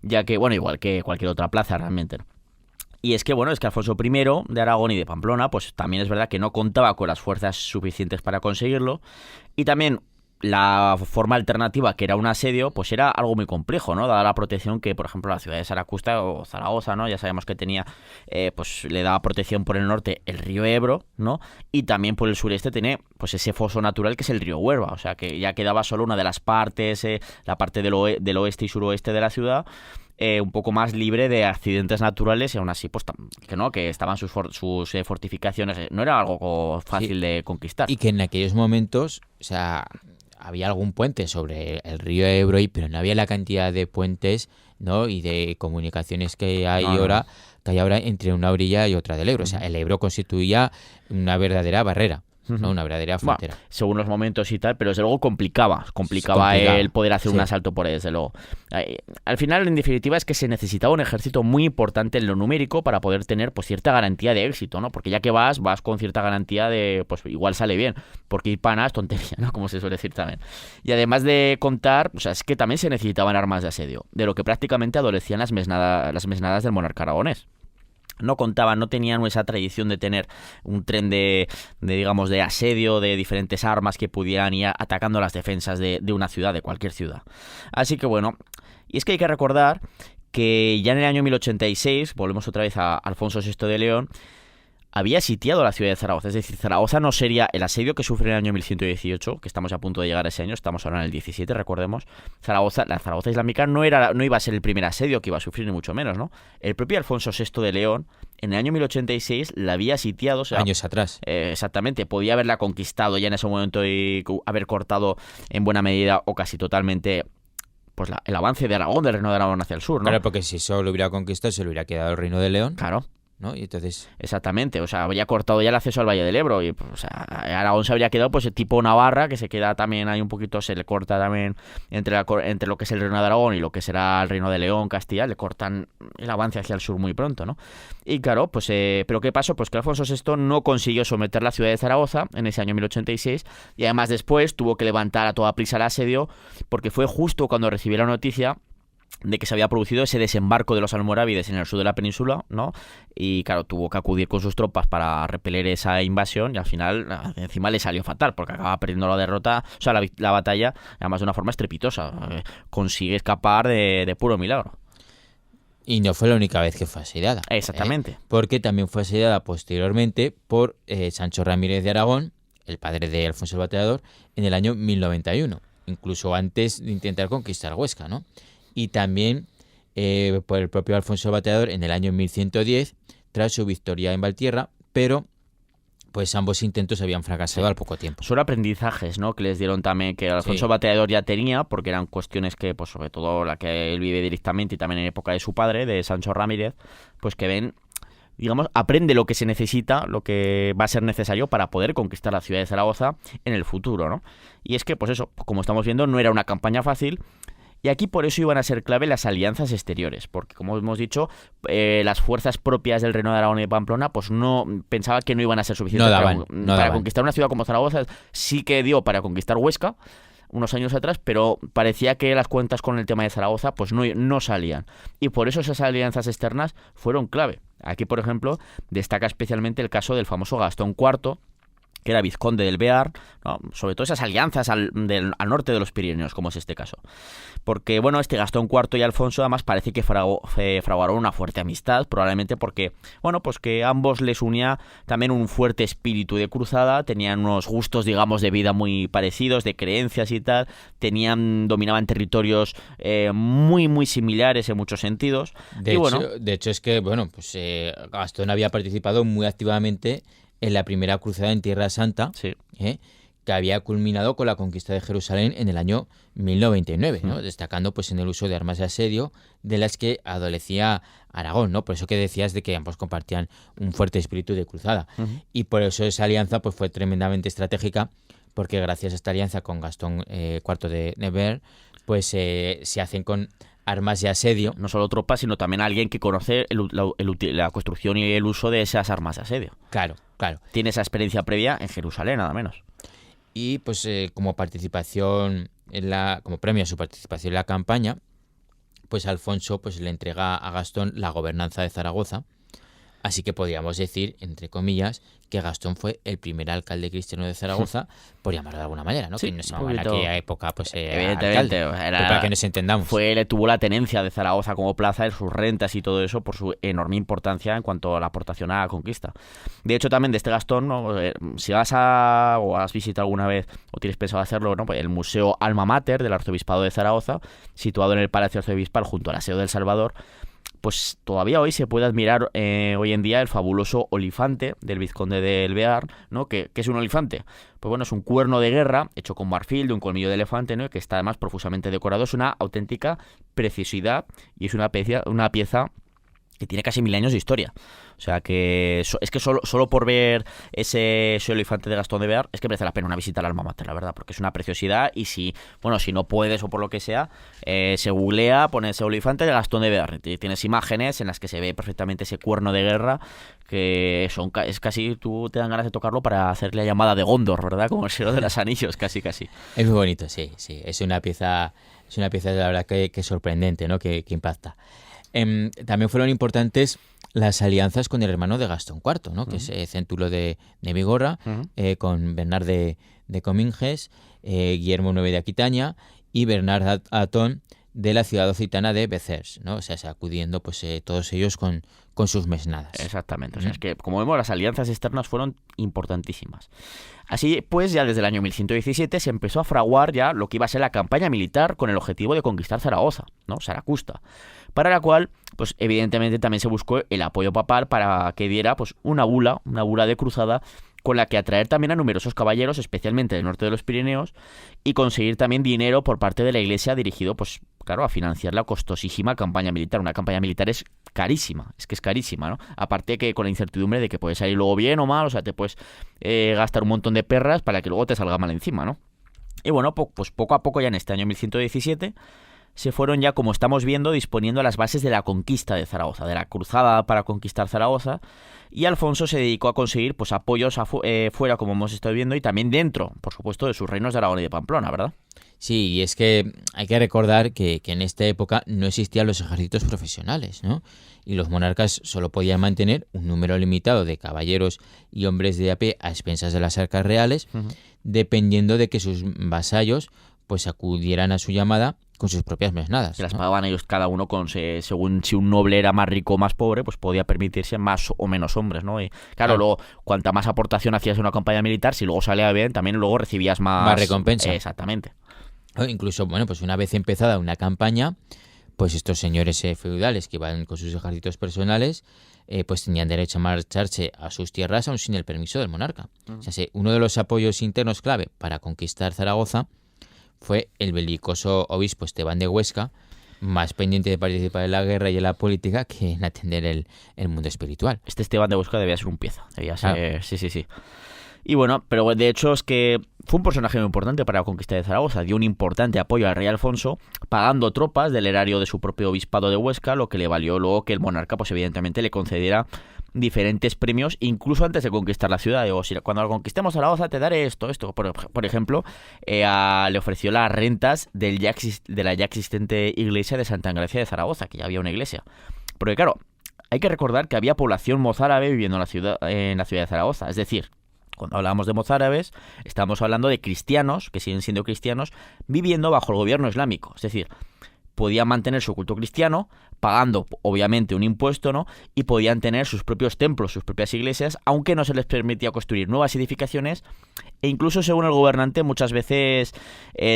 Ya que, bueno, igual que cualquier otra plaza realmente, ¿no? Y es que, bueno, es que Alfonso I de Aragón y de Pamplona, pues también es verdad que no contaba con las fuerzas suficientes para conseguirlo. Y también la forma alternativa, que era un asedio, pues era algo muy complejo, ¿no? Dada la protección que, por ejemplo, la ciudad de Saracusta o Zaragoza, ¿no? Ya sabemos que tenía, pues le daba protección por el norte el río Ebro, ¿no? Y también por el sureste tenía, pues ese foso natural que es el río Huerva. O sea, que ya quedaba solo una de las partes, la parte del oeste y suroeste de la ciudad, un poco más libre de accidentes naturales y aún así pues que estaban sus fortificaciones, no era algo fácil de conquistar. Y que en aquellos momentos, o sea, había algún puente sobre el río Ebro, pero no había la cantidad de puentes, ¿no? Y de comunicaciones que hay ahora entre una orilla y otra del Ebro. O sea, el Ebro constituía una verdadera barrera, ¿no? Una verdadera frontera. Bueno, según los momentos y tal, pero desde luego complicaba el poder hacer un asalto por ahí, desde luego. Al final, en definitiva, es que se necesitaba un ejército muy importante en lo numérico para poder tener pues cierta garantía de éxito, ¿no? Porque ya que vas con cierta garantía de, pues igual sale bien, porque ir pana es tontería, ¿no? Como se suele decir también. Y además de contar, o sea, es que también se necesitaban armas de asedio, de lo que prácticamente adolecían las mesnadas del monarca aragonés. No tenían esa tradición de tener un tren de asedio, de diferentes armas que pudieran ir atacando las defensas de una ciudad, de cualquier ciudad. Así que bueno, y es que hay que recordar que ya en el año 1086, volvemos otra vez a Alfonso VI de León, había sitiado la ciudad de Zaragoza. Es decir, Zaragoza no sería el asedio que sufre en el año 1118, que estamos a punto de llegar a ese año, estamos ahora en el 17, recordemos. La Zaragoza islámica no iba a ser el primer asedio que iba a sufrir, ni mucho menos, ¿no? El propio Alfonso VI de León, en el año 1086, la había sitiado. O sea, años atrás. Exactamente, podía haberla conquistado ya en ese momento y haber cortado en buena medida o casi totalmente pues el avance de Aragón, del reino de Aragón hacia el sur, ¿no? Claro, porque si solo lo hubiera conquistado, se le hubiera quedado el reino de León. Claro. ¿No? Y entonces... Exactamente, o sea, habría cortado ya el acceso al Valle del Ebro y, pues, o sea, Aragón se habría quedado pues tipo Navarra, que se queda también ahí un poquito, se le corta también entre lo que es el reino de Aragón y lo que será el reino de León, Castilla, le cortan el avance hacia el sur muy pronto, ¿no? Y claro, pues, pero ¿qué pasó? Pues que Alfonso VI no consiguió someter la ciudad de Zaragoza en ese año 1086 y además después tuvo que levantar a toda prisa el asedio porque fue justo cuando recibió la noticia de que se había producido ese desembarco de los almorávides en el sur de la península, ¿no? Y claro, tuvo que acudir con sus tropas para repeler esa invasión y al final encima le salió fatal porque acaba perdiendo la derrota, o sea, la batalla, además de una forma estrepitosa. Consigue escapar de puro milagro. Y no fue la única vez que fue asediada. Exactamente. Porque también fue asediada posteriormente por Sancho Ramírez de Aragón, el padre de Alfonso el Bateador, en el año 1091, incluso antes de intentar conquistar Huesca, ¿no? Y también por el propio Alfonso el Bateador en el año 1110, tras su victoria en Valtierra, pero pues ambos intentos habían fracasado al poco tiempo. Son aprendizajes, ¿no?, que les dieron también, que Alfonso Bateador ya tenía, porque eran cuestiones que, pues sobre todo la que él vive directamente y también en época de su padre, de Sancho Ramírez, pues que ven, digamos, aprende lo que se necesita, lo que va a ser necesario para poder conquistar la ciudad de Zaragoza en el futuro, ¿no? Y es que, pues eso, como estamos viendo, no era una campaña fácil. Y aquí por eso iban a ser clave las alianzas exteriores, porque como hemos dicho, las fuerzas propias del Reino de Aragón y de Pamplona, pues no pensaba que no iban a ser suficientes para conquistar una ciudad como Zaragoza. Sí que dio para conquistar Huesca unos años atrás, pero parecía que las cuentas con el tema de Zaragoza pues no salían. Y por eso esas alianzas externas fueron clave. Aquí, por ejemplo, destaca especialmente el caso del famoso Gastón IV, que era vizconde del Bear, ¿no? Sobre todo esas alianzas al norte de los Pirineos, como es este caso. Porque, bueno, este Gastón IV y Alfonso además parece que fraguaron una fuerte amistad, probablemente porque, bueno, pues que ambos les unía también un fuerte espíritu de cruzada, tenían unos gustos, digamos, de vida muy parecidos, de creencias y tal, dominaban territorios muy, muy similares en muchos sentidos. De hecho es que, bueno, pues Gastón había participado muy activamente en la primera cruzada en Tierra Santa, que había culminado con la conquista de Jerusalén en el año 1099, ¿no? Destacando pues en el uso de armas de asedio de las que adolecía Aragón, ¿no? Por eso que decías de que ambos compartían un fuerte espíritu de cruzada. Y por eso esa alianza pues fue tremendamente estratégica, porque gracias a esta alianza con Gastón IV de Nevers, pues se hacen con armas de asedio. No solo tropas, sino también alguien que conoce la construcción y el uso de esas armas de asedio. Claro. Tiene esa experiencia previa en Jerusalén, nada menos. Y pues como premio a su participación en la campaña, pues Alfonso pues le entrega a Gastón la gobernanza de Zaragoza. Así que podríamos decir, entre comillas, que Gastón fue el primer alcalde cristiano de Zaragoza, por llamarlo de alguna manera, ¿no? Sí, que no se llamaba en aquella época, pues evidentemente, para que nos entendamos. Tuvo la tenencia de Zaragoza como plaza, sus rentas y todo eso, por su enorme importancia en cuanto a la aportación a la conquista. De hecho, también de este Gastón, ¿no? Si vas o has visitado alguna vez o tienes pensado hacerlo, ¿no? Pues el Museo Alma Mater del Arzobispado de Zaragoza, situado en el Palacio Arzobispal junto al Aseo del Salvador, pues todavía hoy se puede admirar hoy en día el fabuloso olifante del vizconde del Bear, ¿no? ¿Qué es un olifante? Pues bueno, es un cuerno de guerra hecho con marfil de un colmillo de elefante, ¿no? Que está además profusamente decorado. Es una auténtica preciosidad y es una pieza que tiene casi 1000 años de historia. O sea que es que solo por ver ese olifante de Gastón de Bear es que merece la pena una visita al Alma Mater, la verdad, porque es una preciosidad. Y si no puedes o por lo que sea, se googlea, pone ese olifante de Gastón de Bear. Tienes imágenes en las que se ve perfectamente ese cuerno de guerra, que es casi, tú te dan ganas de tocarlo para hacerle la llamada de Gondor, ¿verdad? Como el Señor de los Anillos, casi. Es muy bonito, sí. Es una pieza la verdad que sorprendente, ¿no? Que impacta. También fueron importantes las alianzas con el hermano de Gastón IV, ¿no? Que es Céntulo de Vigorra, con Bernard de Cominges, Guillermo IX de Aquitania y Bernard Atón de la ciudad occitana de Béziers, ¿no? O sea, acudiendo pues todos ellos con sus mesnadas. Exactamente. O sea, es que, como vemos, las alianzas externas fueron importantísimas. Así pues, ya desde el año 1117 se empezó a fraguar ya lo que iba a ser la campaña militar con el objetivo de conquistar Zaragoza, ¿no? Saracusta, para la cual, pues evidentemente también se buscó el apoyo papal para que diera pues una bula de cruzada con la que atraer también a numerosos caballeros, especialmente del norte de los Pirineos, y conseguir también dinero por parte de la Iglesia dirigido, pues claro, a financiar la costosísima campaña militar. Una campaña militar es carísima, ¿no? Aparte que con la incertidumbre de que puede salir luego bien o mal, o sea, te puedes gastar un montón de perras para que luego te salga mal encima, ¿no? Y bueno, pues poco a poco ya en este año 1117 se fueron ya, como estamos viendo, disponiendo a las bases de la conquista de Zaragoza, de la cruzada para conquistar Zaragoza, y Alfonso se dedicó a conseguir pues apoyos fuera, como hemos estado viendo, y también dentro, por supuesto, de sus reinos de Aragón y de Pamplona, ¿verdad? Sí, y es que hay que recordar que en esta época no existían los ejércitos profesionales, ¿no? Y los monarcas solo podían mantener un número limitado de caballeros y hombres de a pie a expensas de las arcas reales, dependiendo de que sus vasallos pues acudieran a su llamada con sus propias mesnadas, Que las ¿no? pagaban ellos cada uno según si un noble era más rico o más pobre, pues podía permitirse más o menos hombres, ¿no? Y claro, luego, cuanta más aportación hacías en una campaña militar, si luego salía bien, también luego recibías Más recompensa. Exactamente. O incluso, bueno, pues una vez empezada una campaña, pues estos señores feudales que iban con sus ejércitos personales, pues tenían derecho a marcharse a sus tierras aún sin el permiso del monarca. O sea, uno de los apoyos internos clave para conquistar Zaragoza fue el belicoso obispo Esteban de Huesca, más pendiente de participar en la guerra y en la política que en atender el mundo espiritual. Este Esteban de Huesca debía ser un pieza. Debía ser... Claro. Sí. Y bueno, pero de hecho es que fue un personaje muy importante para la conquista de Zaragoza. Dio un importante apoyo al rey Alfonso, pagando tropas del erario de su propio obispado de Huesca, lo que le valió luego que el monarca, pues evidentemente, le concediera diferentes premios, incluso antes de conquistar la ciudad. Digo, si cuando la conquistemos Zaragoza te daré esto. Por ejemplo, le ofreció las rentas de la ya existente iglesia de Santa Engracia de Zaragoza, que ya había una iglesia. Porque claro, hay que recordar que había población mozárabe viviendo en la ciudad de Zaragoza. Es decir, cuando hablábamos de mozárabes, estamos hablando de cristianos, que siguen siendo cristianos, viviendo bajo el gobierno islámico. Es decir, podían mantener su culto cristiano, pagando obviamente un impuesto, ¿no? Y podían tener sus propios templos, sus propias iglesias, aunque no se les permitía construir nuevas edificaciones, e incluso según el gobernante muchas veces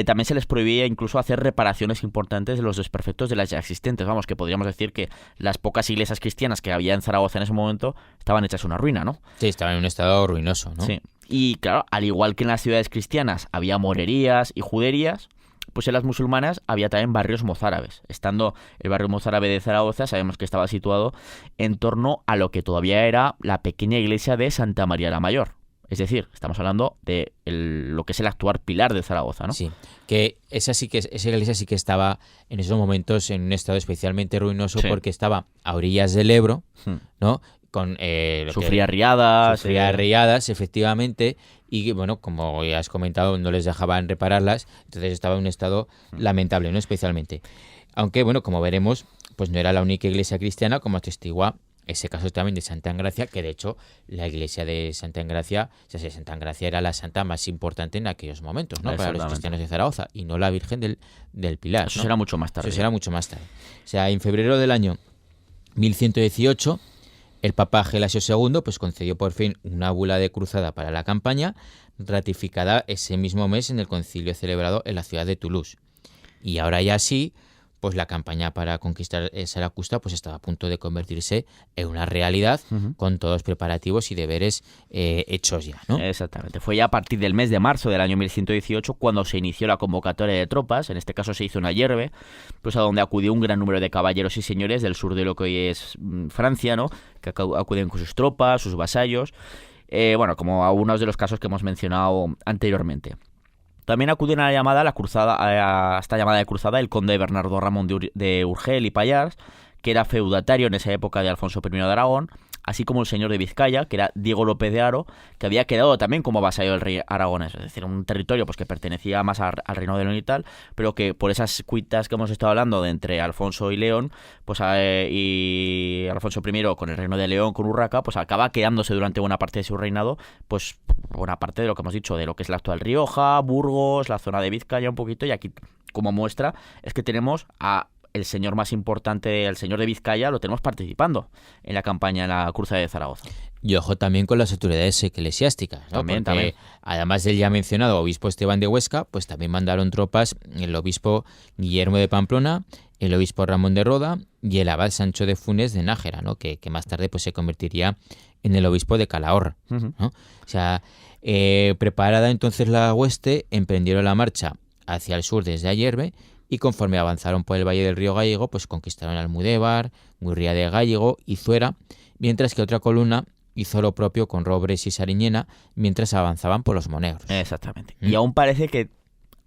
también se les prohibía incluso hacer reparaciones importantes de los desperfectos de las ya existentes. Vamos, que podríamos decir que las pocas iglesias cristianas que había en Zaragoza en ese momento estaban hechas una ruina, ¿no? Sí, estaban en un estado ruinoso, ¿no? Sí. Y claro, al igual que en las ciudades cristianas había morerías y juderías, pues en las musulmanas había también barrios mozárabes. Estando el barrio mozárabe de Zaragoza, sabemos que estaba situado en torno a lo que todavía era la pequeña iglesia de Santa María la Mayor. Es decir, estamos hablando de lo que es el actual Pilar de Zaragoza, ¿no? Sí, que esa iglesia sí que estaba en esos momentos en un estado especialmente ruinoso, Sí. porque estaba a orillas del Ebro, ¿no? Con Sufría riadas. sufría riadas, efectivamente, y bueno, como ya has comentado, no les dejaban repararlas, entonces estaba en un estado lamentable, ¿no? Especialmente. Aunque, bueno, como veremos, pues no era la única iglesia cristiana, como atestigua ese caso también de Santa Engracia, que de hecho la iglesia de Santa Engracia, o sea, Santa Engracia era la santa más importante en aquellos momentos, ¿no? Para los Exactamente. cristianos de Zaragoza, y no la Virgen del Pilar, Eso ¿no? será mucho más tarde. Eso será mucho más tarde. O sea, en febrero del año 1118, el Papa Gelasio II pues concedió por fin una bula de cruzada para la campaña, ratificada ese mismo mes en el concilio celebrado en la ciudad de Toulouse. Y ahora ya sí, pues la campaña para conquistar Saracusta pues estaba a punto de convertirse en una realidad, con todos los preparativos y deberes hechos ya, ¿no? Exactamente. Fue ya a partir del mes de marzo del año 1118 cuando se inició la convocatoria de tropas. En este caso se hizo una hierve, pues a donde acudió un gran número de caballeros y señores del sur de lo que hoy es Francia, ¿no? Que acuden con sus tropas, sus vasallos, bueno, como algunos de los casos que hemos mencionado anteriormente. También acuden a la llamada, a esta llamada de cruzada, el conde Bernardo Ramón de Urgel y Pallars, que era feudatario en esa época de Alfonso I de Aragón, así como el señor de Vizcaya, que era Diego López de Haro, que había quedado también como vasallo del rey aragonés, es decir, un territorio pues que pertenecía más al reino de León y tal, pero que por esas cuitas que hemos estado hablando de entre Alfonso y León, pues y Alfonso I con el reino de León, con Urraca, pues acaba quedándose durante buena parte de su reinado, pues buena parte de lo que hemos dicho, de lo que es la actual Rioja, Burgos, la zona de Vizcaya un poquito, y aquí como muestra es que tenemos a el señor más importante, el señor de Vizcaya, lo tenemos participando en la campaña en la cruzada de Zaragoza. Y ojo también con las autoridades eclesiásticas, ¿no? También, Porque, también. además del ya mencionado obispo Esteban de Huesca, pues también mandaron tropas el obispo Guillermo de Pamplona, el obispo Ramón de Roda y el abad Sancho de Funes de Nájera, ¿no? Que más tarde pues se convertiría en el obispo de Calahorra, ¿no? O sea, preparada entonces la hueste, emprendieron la marcha hacia el sur desde Ayerbe, y conforme avanzaron por el valle del río Gallego, pues conquistaron Almudévar, Murría de Gallego y Zuera, mientras que otra columna hizo lo propio con Robres y Sariñena mientras avanzaban por los Monegros. Exactamente. Y aún parece que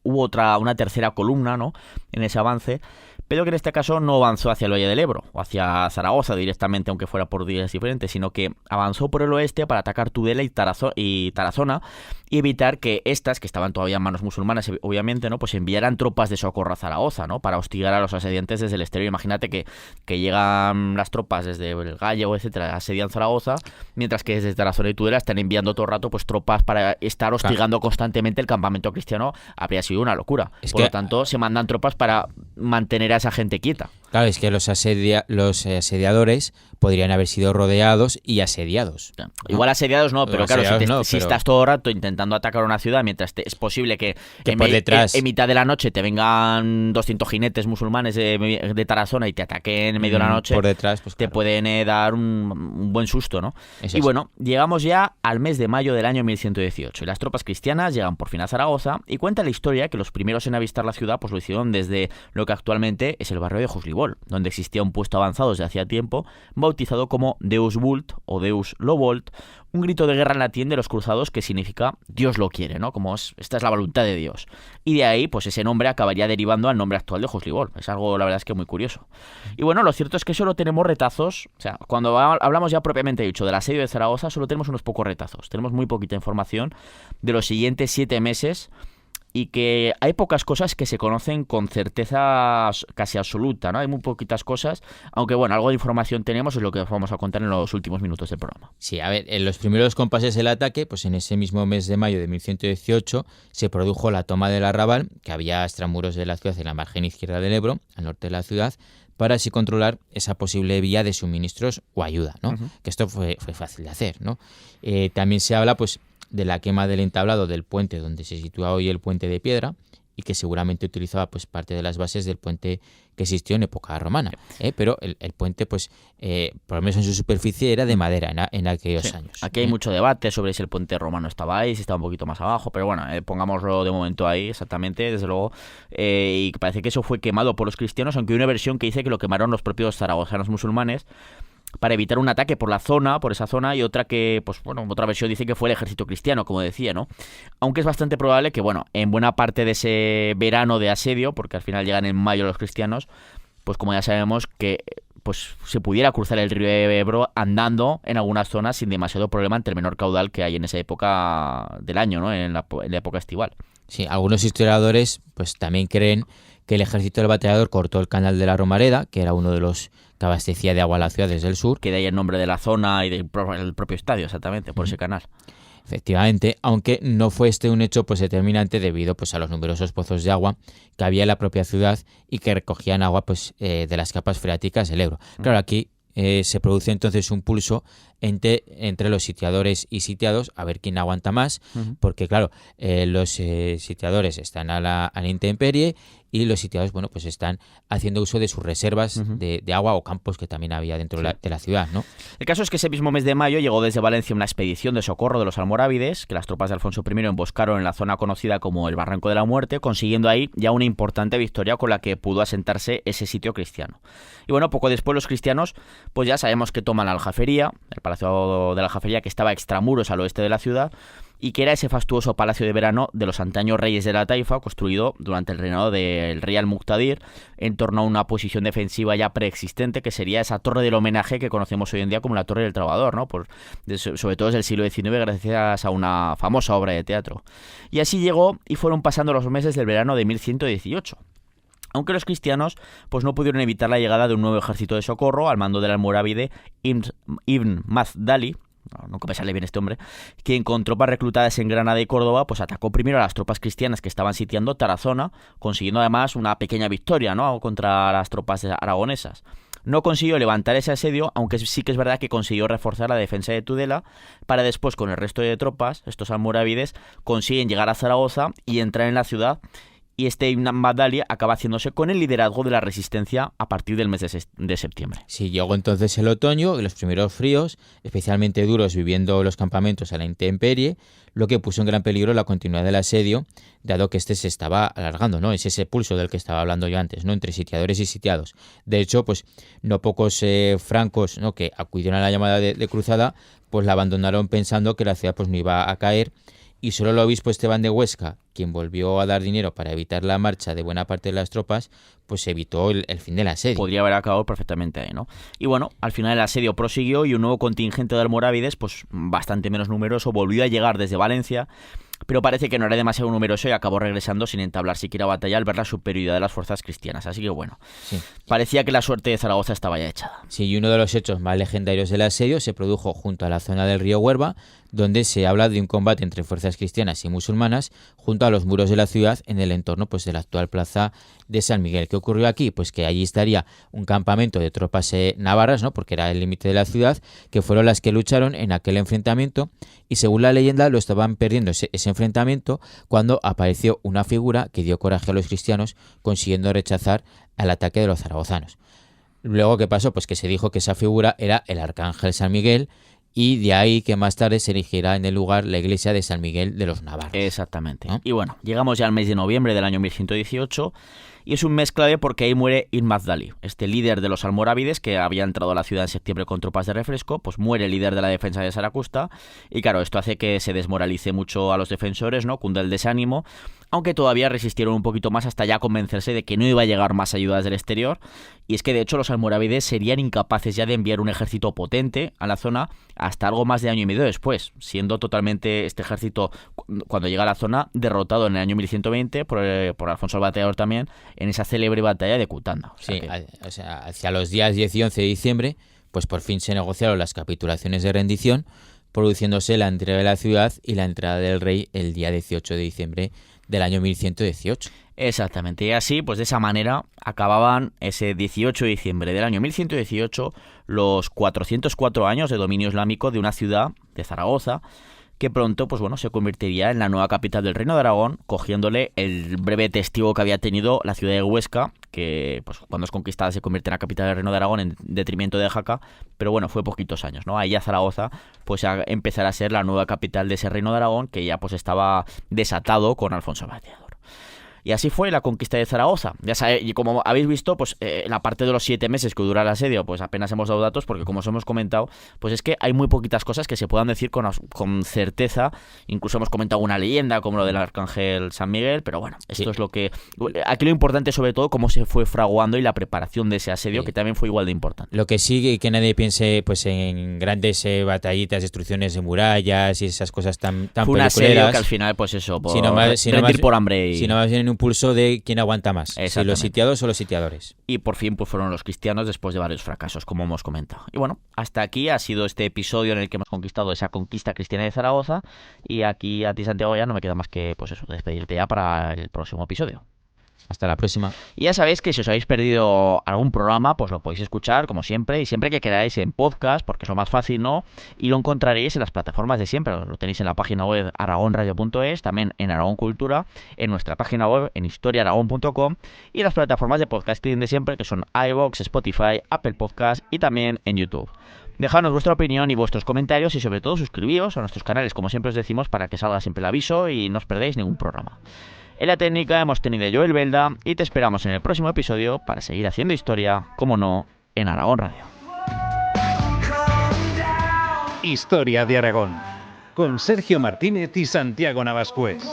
hubo una tercera columna, ¿no?, en ese avance, pero que en este caso no avanzó hacia el Valle del Ebro o hacia Zaragoza directamente, aunque fuera por días diferentes, sino que avanzó por el oeste para atacar Tudela y Tarazona y evitar que estas, que estaban todavía en manos musulmanas, obviamente, ¿no?, pues enviaran tropas de socorro a Zaragoza, ¿no?, para hostigar a los asediantes desde el exterior. Imagínate que llegan las tropas desde el Gallego, etcétera, asedian Zaragoza, mientras que desde Tarazona y Tudela están enviando todo el rato pues tropas para estar hostigando constantemente el campamento cristiano. Habría sido una locura. Por lo tanto, se mandan tropas para mantener a esa gente quieta. Claro, es que los asediadores podrían haber sido rodeados y asediados, ¿no? Igual asediados no, pero claro, si estás todo el rato intentando atacar una ciudad, mientras es posible que por detrás, en mitad de la noche te vengan 200 jinetes musulmanes de Tarazona y te ataquen en medio de la noche, por detrás, pues, te claro, pueden dar un buen susto, ¿no? Eso y bueno, llegamos ya al mes de mayo del año 1118 y las tropas cristianas llegan por fin a Zaragoza y cuenta la historia que los primeros en avistar la ciudad pues lo hicieron desde lo que actualmente es el barrio de Juslibol, donde existía un puesto avanzado desde hacía tiempo, bautizado como Deus Vult o Deus lo Volt, un grito de guerra en latín de los cruzados que significa Dios lo quiere, ¿no? Como esta es la voluntad de Dios. Y de ahí, pues ese nombre acabaría derivando al nombre actual de Juslibol. Es algo, la verdad es que muy curioso. Y bueno, lo cierto es que solo tenemos retazos, o sea, cuando hablamos ya propiamente dicho del asedio de Zaragoza, solo tenemos unos pocos retazos. Tenemos muy poquita información de los siguientes 7 meses, y que hay pocas cosas que se conocen con certeza casi absoluta, ¿no? Hay muy poquitas cosas, aunque bueno, algo de información tenemos, es lo que os vamos a contar en los últimos minutos del programa. Sí, a ver, en los primeros compases del ataque, pues en ese mismo mes de mayo de 1118 se produjo la toma del Arrabal, que había a extramuros de la ciudad en la margen izquierda del Ebro, al norte de la ciudad, para así controlar esa posible vía de suministros o ayuda, ¿no? Uh-huh. Que esto fue fácil de hacer, ¿no? También se habla, pues, de la quema del entablado del puente donde se sitúa hoy el puente de piedra y que seguramente utilizaba pues parte de las bases del puente que existió en época romana, pero el puente pues por lo menos en su superficie era de madera en aquellos años. Aquí hay mucho debate sobre si el puente romano estaba ahí, si estaba un poquito más abajo, pero bueno, pongámoslo de momento ahí exactamente, desde luego, y parece que eso fue quemado por los cristianos, aunque hay una versión que dice que lo quemaron los propios zaragozanos musulmanes para evitar un ataque por esa zona, y otra versión dice que fue el ejército cristiano, como decía, ¿no? Aunque es bastante probable que, bueno, en buena parte de ese verano de asedio, porque al final llegan en mayo los cristianos, pues como ya sabemos que pues se pudiera cruzar el río Ebro andando en algunas zonas sin demasiado problema ante el menor caudal que hay en esa época del año, ¿no? En la época estival. Sí, algunos historiadores pues también creen que el ejército del batallador cortó el canal de la Romareda, que era uno de los que abastecía de agua a la ciudad desde el sur. Que de ahí el nombre de la zona y del propio estadio, exactamente, por ese canal. Efectivamente, aunque no fue un hecho pues determinante debido pues a los numerosos pozos de agua que había en la propia ciudad y que recogían agua pues de las capas freáticas del Ebro. Claro, aquí se produce entonces un pulso entre los sitiadores y sitiados a ver quién aguanta más, porque claro, los sitiadores están a la intemperie y los sitiados, bueno, pues están haciendo uso de sus reservas de agua o campos que también había dentro de la ciudad, ¿no? El caso es que ese mismo mes de mayo llegó desde Valencia una expedición de socorro de los almorávides, que las tropas de Alfonso I emboscaron en la zona conocida como el Barranco de la Muerte, consiguiendo ahí ya una importante victoria con la que pudo asentarse ese sitio cristiano. Y bueno, poco después los cristianos, pues ya sabemos que toman la Aljafería, el Palacio de la Aljafería, que estaba extramuros al oeste de la ciudad, y que era ese fastuoso palacio de verano de los antaños reyes de la Taifa, construido durante el reinado del rey Al-Muqtadir, en torno a una posición defensiva ya preexistente, que sería esa torre del homenaje que conocemos hoy en día como la Torre del Trovador, ¿no? Sobre todo desde el siglo XIX, gracias a una famosa obra de teatro. Y así llegó y fueron pasando los meses del verano de 1118. Aunque los cristianos pues no pudieron evitar la llegada de un nuevo ejército de socorro al mando del almorávide Ibn Mazdali, nunca me sale bien este hombre, quien con tropas reclutadas en Granada y Córdoba pues atacó primero a las tropas cristianas que estaban sitiando Tarazona, consiguiendo además una pequeña victoria, ¿no?, contra las tropas aragonesas. No consiguió levantar ese asedio, aunque sí que es verdad que consiguió reforzar la defensa de Tudela, para después con el resto de tropas, estos almorávides, consiguen llegar a Zaragoza y entrar en la ciudad, y este Ibn Mazdali acaba haciéndose con el liderazgo de la resistencia a partir del mes de septiembre. Sí, llegó entonces el otoño y los primeros fríos, especialmente duros viviendo los campamentos a la intemperie, lo que puso en gran peligro la continuidad del asedio, dado que este se estaba alargando, ¿no? Es ese pulso del que estaba hablando yo antes, ¿no?, entre sitiadores y sitiados. De hecho, pues no pocos francos, ¿no?, que acudieron a la llamada de cruzada, pues la abandonaron pensando que la ciudad pues no iba a caer, y solo el obispo Esteban de Huesca, quien volvió a dar dinero para evitar la marcha de buena parte de las tropas, pues evitó el fin del asedio. Podría haber acabado perfectamente ahí, ¿no? Y bueno, al final el asedio prosiguió y un nuevo contingente de almorávides, pues bastante menos numeroso, volvió a llegar desde Valencia, pero parece que no era demasiado numeroso y acabó regresando sin entablar siquiera batalla al ver la superioridad de las fuerzas cristianas. Así que bueno, Sí. parecía que la suerte de Zaragoza estaba ya echada. Sí, y uno de los hechos más legendarios del asedio se produjo junto a la zona del río Huerva, donde se habla de un combate entre fuerzas cristianas y musulmanas junto a los muros de la ciudad en el entorno pues, de la actual plaza de San Miguel. ¿Qué ocurrió aquí? Pues que allí estaría un campamento de tropas navarras, ¿no? Porque era el límite de la ciudad, que fueron las que lucharon en aquel enfrentamiento, y según la leyenda lo estaban perdiendo ese enfrentamiento cuando apareció una figura que dio coraje a los cristianos, consiguiendo rechazar el ataque de los zaragozanos. Luego, ¿qué pasó? Pues que se dijo que esa figura era el arcángel San Miguel, y de ahí que más tarde se erigirá en el lugar la iglesia de San Miguel de los Navarros. Exactamente. ¿No? Y bueno, llegamos ya al mes de noviembre del año 1118 y es un mes clave porque ahí muere Ibn Dali, este líder de los almorávides que había entrado a la ciudad en septiembre con tropas de refresco, pues muere el líder de la defensa de Saracusta y claro, esto hace que se desmoralice mucho a los defensores, ¿no? Cunde el desánimo, aunque todavía resistieron un poquito más hasta ya convencerse de que no iba a llegar más ayudas del exterior, y es que de hecho los almorávides serían incapaces ya de enviar un ejército potente a la zona hasta algo más de año y medio después, siendo totalmente este ejército, cuando llega a la zona, derrotado en el año 1120 por Alfonso el Bateador también, en esa célebre batalla de Cutanda. O sea Sí, que... o sea, hacia los días 10 y 11 de diciembre, pues por fin se negociaron las capitulaciones de rendición, produciéndose la entrega de la ciudad y la entrada del rey el día 18 de diciembre del año 1118. Exactamente, y así, pues de esa manera, acababan ese 18 de diciembre del año 1118 los 404 años de dominio islámico de una ciudad, de Zaragoza, que pronto, pues bueno, se convertiría en la nueva capital del Reino de Aragón, cogiéndole el breve testigo que había tenido la ciudad de Huesca, que pues cuando es conquistada se convierte en la capital del Reino de Aragón en detrimento de Jaca, pero bueno, fue poquitos años, ¿no? Ahí ya Zaragoza, pues empezará a ser la nueva capital de ese Reino de Aragón, que ya pues estaba desatado con Alfonso el Bateador. Y así fue la conquista de Zaragoza. Ya sabéis, y como habéis visto, pues la parte de los 7 meses que dura el asedio, pues apenas hemos dado datos, porque como os hemos comentado, pues es que hay muy poquitas cosas que se puedan decir con certeza. Incluso hemos comentado una leyenda como lo del arcángel San Miguel, pero bueno, esto es lo que... Aquí lo importante sobre todo cómo se fue fraguando y la preparación de ese asedio, que también fue igual de importante. Lo que sí, que nadie piense pues en grandes batallitas, destrucciones de murallas y esas cosas tan fue un asedio peliculeras, que al final, pues eso, por sino rendir por hambre y... sino más bien un pulso de quién aguanta más, si los sitiados o los sitiadores. Y por fin pues fueron los cristianos después de varios fracasos, como hemos comentado. Y bueno, hasta aquí ha sido este episodio en el que hemos conquistado esa conquista cristiana de Zaragoza. Y aquí a ti, Santiago, ya no me queda más que pues eso, despedirte ya para el próximo episodio. Hasta la próxima. Y ya sabéis que si os habéis perdido algún programa, pues lo podéis escuchar como siempre y siempre que queráis en podcast, porque es lo más fácil, ¿no? Y lo encontraréis en las plataformas de siempre. Lo tenéis en la página web aragonradio.es, también en Aragón Cultura, en nuestra página web en historiaaragón.com y en las plataformas de podcasting de siempre, que son iVoox, Spotify, Apple Podcast y también en YouTube. Dejadnos vuestra opinión y vuestros comentarios y sobre todo suscribíos a nuestros canales, como siempre os decimos, para que salga siempre el aviso y no os perdáis ningún programa. En la técnica hemos tenido a Joel Belda y te esperamos en el próximo episodio para seguir haciendo historia, como no, en Aragón Radio. Historia de Aragón, con Sergio Martínez y Santiago Navascués.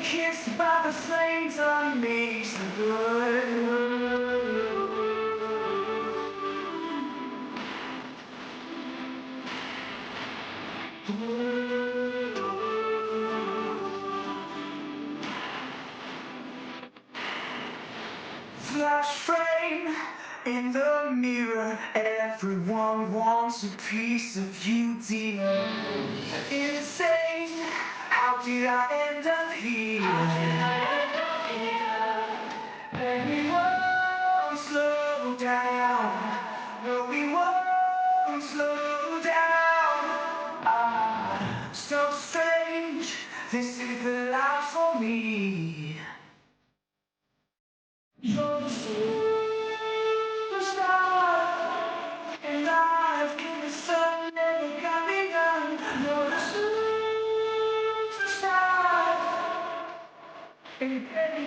Kissed by the flames on me so good. Flash frame in the mirror, everyone wants a piece of you, dear. Insane, how did I end up here? We won't slow down. No, we won't slow down. So strange, this is the life for me. You're the superstar, and I've given some never got me done. You're the superstar.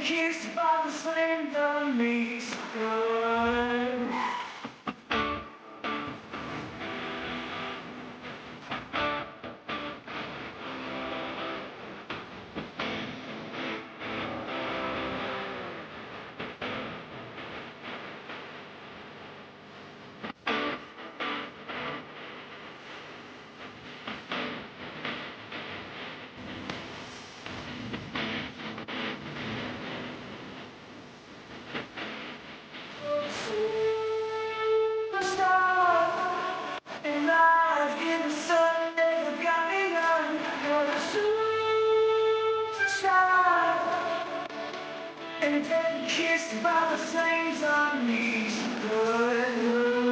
kissed by the flame that makes good. And I've given sun never got me none. You're a superstar. And then kissed by the flames on me. Good.